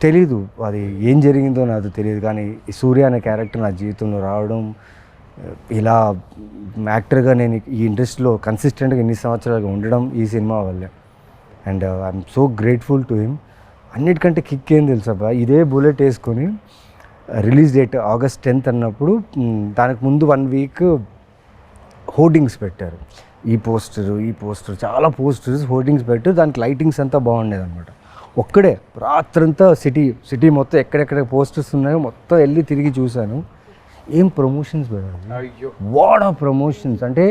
తెలీదు అది ఏం జరిగిందో నాకు తెలియదు, కానీ ఈ సూర్య అనే క్యారెక్టర్ నా జీవితంలో రావడం, ఇలా యాక్టర్గా నేను ఈ ఇండస్ట్రీలో కన్సిస్టెంట్గా ఇన్ని సంవత్సరాలుగా ఉండడం ఈ సినిమా వల్లే. And I'm so grateful to him. అన్నిటికంటే కిక్ ఏం తెలుసా, ఇదే బుల్లెట్ వేసుకొని రిలీజ్ డేట్ August 10th అన్నప్పుడు దానికి ముందు 1 week హోర్డింగ్స్ పెట్టారు. ఈ పోస్టర్ చాలా పోస్టర్స్ హోర్డింగ్స్ పెట్టారు. దానికి లైటింగ్స్ అంతా బాగుండేది అనమాట. ఒక్కడే రాత్రంతా సిటీ మొత్తం ఎక్కడెక్కడ పోస్టర్స్ ఉన్నాయో మొత్తం వెళ్ళి తిరిగి చూశాను. ఏం ప్రమోషన్స్ పెట్టారు, వాట్ ఆర్ ప్రమోషన్స్. అంటే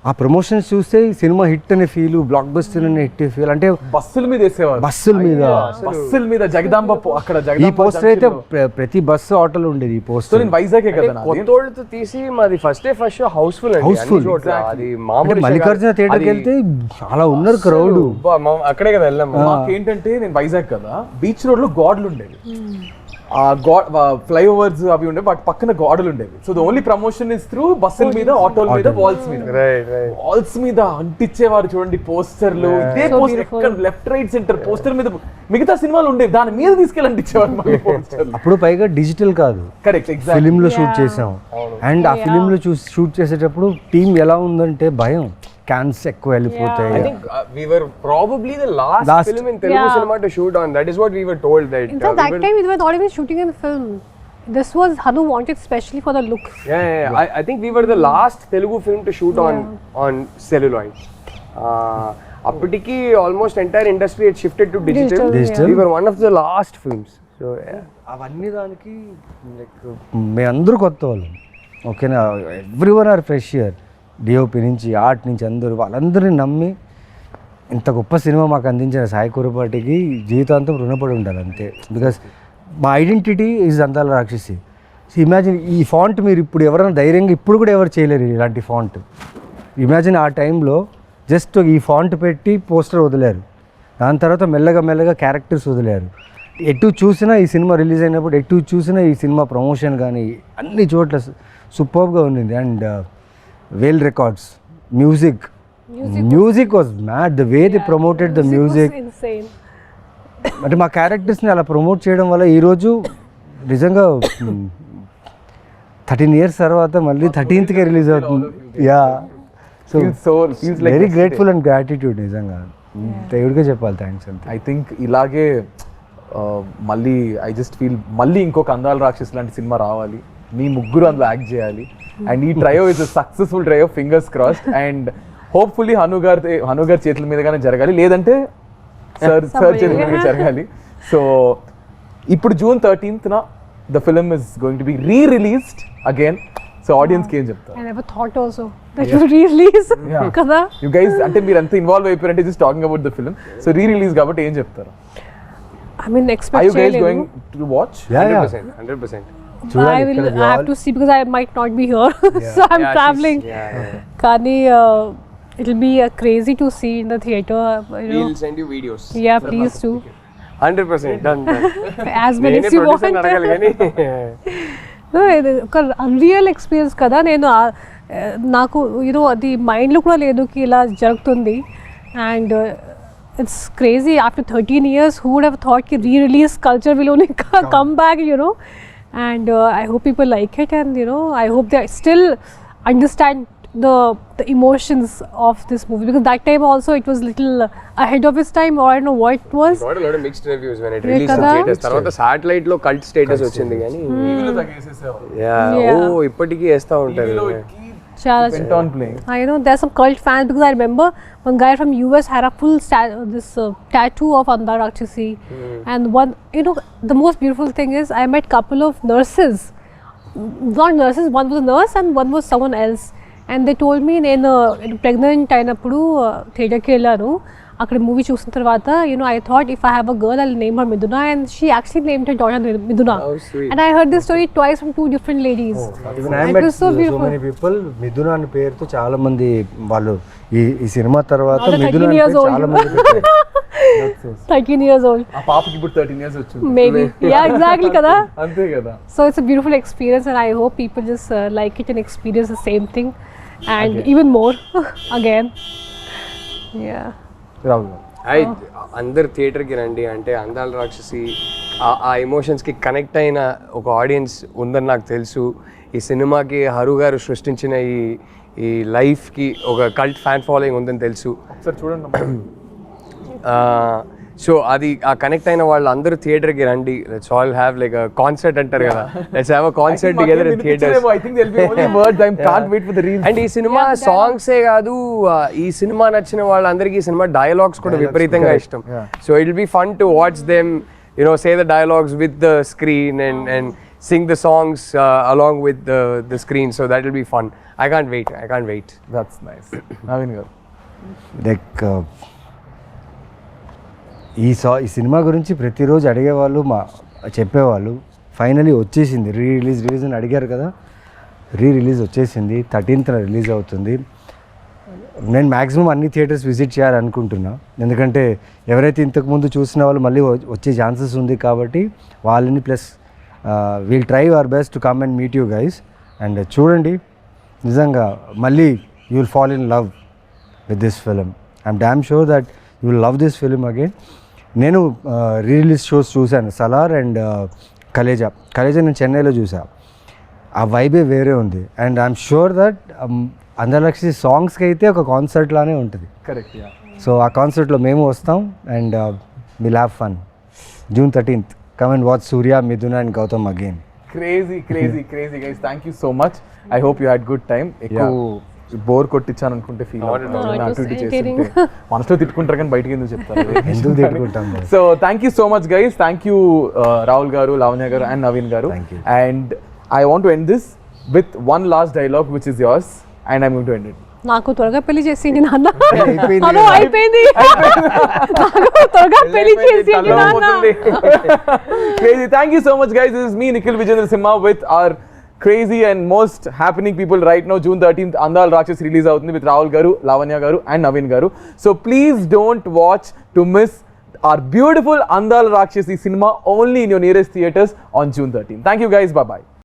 ఆ ప్రమోషన్స్ చూస్తే ఈ సినిమా హిట్ అనే ఫీల్, బ్లాక్ బస్టర్ అనే హిట్ ఫీల్. అంటే బస్సుల మీద వేసేవారు, బస్సుల మీద జగదాంబ అక్కడ ఈ జగదాంబ పోస్టర్ అయితే ప్రతి బస్సు ఆటోలో ఉండేది ఈ సో పోస్టర్. నేను వైజాగే కదా నాది. కొత్తోళ్ళతో తీసి మాది ఫస్ట్ షో హౌస్ఫుల్ అండి, Houseful. అన్ని చోట్ల. అది అంటే మామూలు మల్లికార్జున థియేటర్కి వెళ్తే చాలా ఉన్నారు క్రౌడ్. అక్కడే కదా వెళ్ళాం. మాకేంటంటే నేను వైజాగ్ కదా, బీచ్ రోడ్ లో గాడ్లు ఉండేవి, ఆ ఫ్లైఓవర్స్ అవి ఉండే, వాటి పక్కన గోడలు ఉండేవి. So the only promotion is through బస్సుల మీద, ఆటోల మీద, వాల్స్ మీద. వాల్స్ మీద అంటించేవారు చూడండి పోస్టర్లు. ఇదే పోస్టర్ ఎక్కడ లెఫ్ట్ రైట్ సెంటర్ పోస్టర్ మీద మిగతా సినిమాలు ఉండేవి, దాని మీద తీసుకెళ్ళి అంటించేవారు మళ్ళీ పోస్టర్లు. అప్పుడు పైగా డిజిటల్ కాదు, కరెక్ట్, ఎగ్జాక్ట్. ఫిలిం లో షూట్ చేసాం. అండ్ ఆ ఫిలిం లో షూట్ చేసేటప్పుడు టీం ఎలా ఉందంటే భయం, క్యాన్స్ ఎక్కువ వెళ్ళిపోతాయి. I think we were probably the last film in Telugu cinema to shoot on. That is what we were told. That In fact, that time we were not even shooting in film. This was Hanu wanted specially for the look. Yeah. I think we were the last Telugu film to shoot on celluloid. అప్పటికి almost entire industry had shifted to digital. We were one of the last films. So yeah. అవన్నీ దానికి మేమందరూ కొత్త వాళ్ళం, ఓకేనా. Everyone are fresher, DOP నుంచి ఆర్ట్ నుంచి అందరూ, వాళ్ళందరినీ నమ్మి ఇంత గొప్ప సినిమా మాకు అందించిన సాయి కురపాటికి జీవితాంతం రుణపడి ఉండాలి అంతే. బికాస్ మా ఐడెంటిటీ ఈజ్ అందాల రాక్షసి. ఇమాజిన్ ఈ ఫాంట్ మీరు ఇప్పుడు ఎవరైనా ధైర్యంగా ఇప్పుడు కూడా ఎవరు చేయలేరు ఇలాంటి ఫాంట్. ఇమాజిన్ ఆ టైంలో జస్ట్ ఈ ఫాంట్ పెట్టి పోస్టర్ వదిలేరు, దాని తర్వాత మెల్లగా క్యారెక్టర్స్ వదిలేరు. ఎటు చూసినా ఈ సినిమా రిలీజ్ అయినప్పుడు ఎటు చూసినా ఈ సినిమా ప్రమోషన్ కానీ అన్ని చోట్ల సూపర్గా ఉండింది. And Vel records, music was mad, the way they promoted the music. అంటే మా క్యారెక్టర్స్ని అలా ప్రమోట్ చేయడం వల్ల ఈరోజు నిజంగా 13 years తర్వాత మళ్ళీ 13th రిలీజ్ అవుతుంది. Yeah, so very grateful and gratitude నిజంగా. దేవుడిగా చెప్పాలి థ్యాంక్స్ అంతే. ఐ థింక్ ఇలాగే మళ్ళీ ఐ జస్ట్ ఫీల్ మళ్ళీ ఇంకొక అందాల రాక్షస్ లాంటి సినిమా రావాలి, మీ ముగ్గురు అందులో యాక్ట్ చేయాలి. అండ్ ఈ trio is a successful trio, fingers crossed. And hopefully Hanu గారి చేతుల మీదగానే జరగాలి, లేదంటే సార్ చేతుల మీద జరగాలి. సో ఇప్పుడు June 13th the film is going to be re-released again. So audience కి ఏం చెప్తారు? I never thought also that you re-release కదా. You guys అంటే మీరు ఎంత ఇన్వాల్వ్ అయిపోయారంటే just talking about the film. So re-release కాబట్టి ఏం చెప్తారు? I mean, expect. Are you guys going to watch? Yeah. 100%. I have to see because I might not be here, so I'm traveling. Kani, it'll be crazy to see in the theater. We'll send you videos. Yeah, please do. 100% done. As many as you want. No, ఒక అన్రియల్ ఎక్స్పీరియన్స్ కదా. నేను నాకు అది మైండ్లో కూడా లేదు కి ఇలా జరుగుతుంది. And it's crazy. After 13 years, who would have thought ki re-release culture will only come back, and I hope people like it, and I hope they still understand the emotions of this movie, because that time also it was little ahead of its time, or I don't know what it was. Got a lot of mixed reviews when it released in theaters. తర్వాత satellite లో cult status వచ్చింది కానీ ఇప్పటికీ వేస్తా ఉంటారు. Went on playing. I know there's some cult fans, because I remember one guy from US had a full tattoo of Andala Rakshasi. And one, the most beautiful thing is I met couple of nurses. Not nurses, one was a nurse and one was someone else. And they told me నేను ప్రెగ్నెంట్ అయినప్పుడు థియేటర్కి వెళ్ళాను. అక్కడ మూవీ చూసిన తర్వాత I thought if I have a girl I'll name her Miduna, and she actually named her daughter Miduna. Oh, sweet. And I heard this story twice from two different ladies. Even I met so many people మిథున అనే పేరుతో చాలా మంది వాళ్ళు ఈ సినిమా తర్వాత మిథున అనే పేరు చాలా మంది పెట్టారు. 13 years old. ఆ పాపకి ఇప్పుడు 13 years వచ్చింది. Maybe. Yeah, exactly kada. అంతే కదా. So it's a beautiful experience, and I hope people just like it and experience the same thing, and even more again. Yeah. అందరు థియేటర్కి రండి. అంటే అందాల రాక్షసి ఆ ఎమోషన్స్కి కనెక్ట్ అయిన ఒక ఆడియన్స్ ఉందని నాకు తెలుసు. ఈ సినిమాకి హరు గారు సృష్టించిన ఈ లైఫ్కి ఒక కల్ట్ ఫ్యాన్ ఫాలోయింగ్ ఉందని తెలుసు. ఒకసారి చూడండి. సో అది ఆ కనెక్ట్ అయిన వాళ్ళు అందరూ థియేటర్కి రండి. Let's all have like a concert అంటారు కదా, let's have a concert together in theatres. I think there'll be only words. I can't wait for the reels. And ఈ సినిమా సాంగ్సే కాదు, ఈ సినిమా నచ్చిన వాళ్ళందరికీ ఈ సినిమా డైలాగ్స్ కూడా విపరీతంగా ఇష్టం. So it will be fun to watch them say the dialogues with the screen and sing the songs along with the screen. So that will be fun. I can't wait. That's nice. Naveen గారు లైక్ ఈ సినిమా గురించి ప్రతిరోజు అడిగేవాళ్ళు చెప్పేవాళ్ళు. ఫైనలీ వచ్చేసింది, రిలీజ్ అని అడిగారు కదా, రిలీజ్ వచ్చేసింది. 13th రిలీజ్ అవుతుంది. నేను మ్యాక్సిమం అన్ని థియేటర్స్ విజిట్ చేయాలనుకుంటున్నా, ఎందుకంటే ఎవరైతే ఇంతకుముందు చూసిన వాళ్ళు మళ్ళీ వచ్చే ఛాన్సెస్ ఉంది కాబట్టి వాళ్ళని, plus we'll try our best to come and meet you guys. And చూడండి, నిజంగా మళ్ళీ you will fall in love with this film. I'm damn sure that you will love this film again. నేను రిలీజ్ షోస్ చూశాను, సలార్ అండ్ కలేజా నేను చెన్నైలో చూసా. ఆ వైబే వేరే ఉంది. అండ్ ఐఎమ్ షూర్ దట్ అందల రాక్షసి సాంగ్స్కి అయితే ఒక కాన్సర్ట్ లానే ఉంటుంది. కరెక్ట్. సో ఆ కాన్సర్ట్లో మేము వస్తాం and will have fun. June 13th, come and watch Surya, Miduna and Gautam again. Crazy guys. Thank you so much. I hope you had good time. Bore కొట్టించాను అనుకుంటే ఫీల్ మనసులో తిట్టుకుంటారు కానీ బయటకి ఎందుకు చెప్తారు? ఎందుకు తిట్టుకుంటాం? So thank you so much guys. Thank you Rahul గారు, లావణ్య గారు అండ్ నవీన్ గారు. And I want to end this with one last dialogue which is yours and I am going to end it. నాకు త్వరగా పెళ్లి చేసింది నాన్న. అయిపోయింది. నాకు త్వరగా పెళ్లి చేసింది నాన్న. Crazy. Thank you so much guys. This is me Nikhil Vijayendra Simha with our crazy and most happening people right now. June 13th Andala Rakshasi release avutundi with Rahul garu, Lavanya garu and Naveen garu. So please don't watch to miss our beautiful Andala Rakshasi cinema only in your nearest theaters on June 13th. Thank you guys. Bye bye.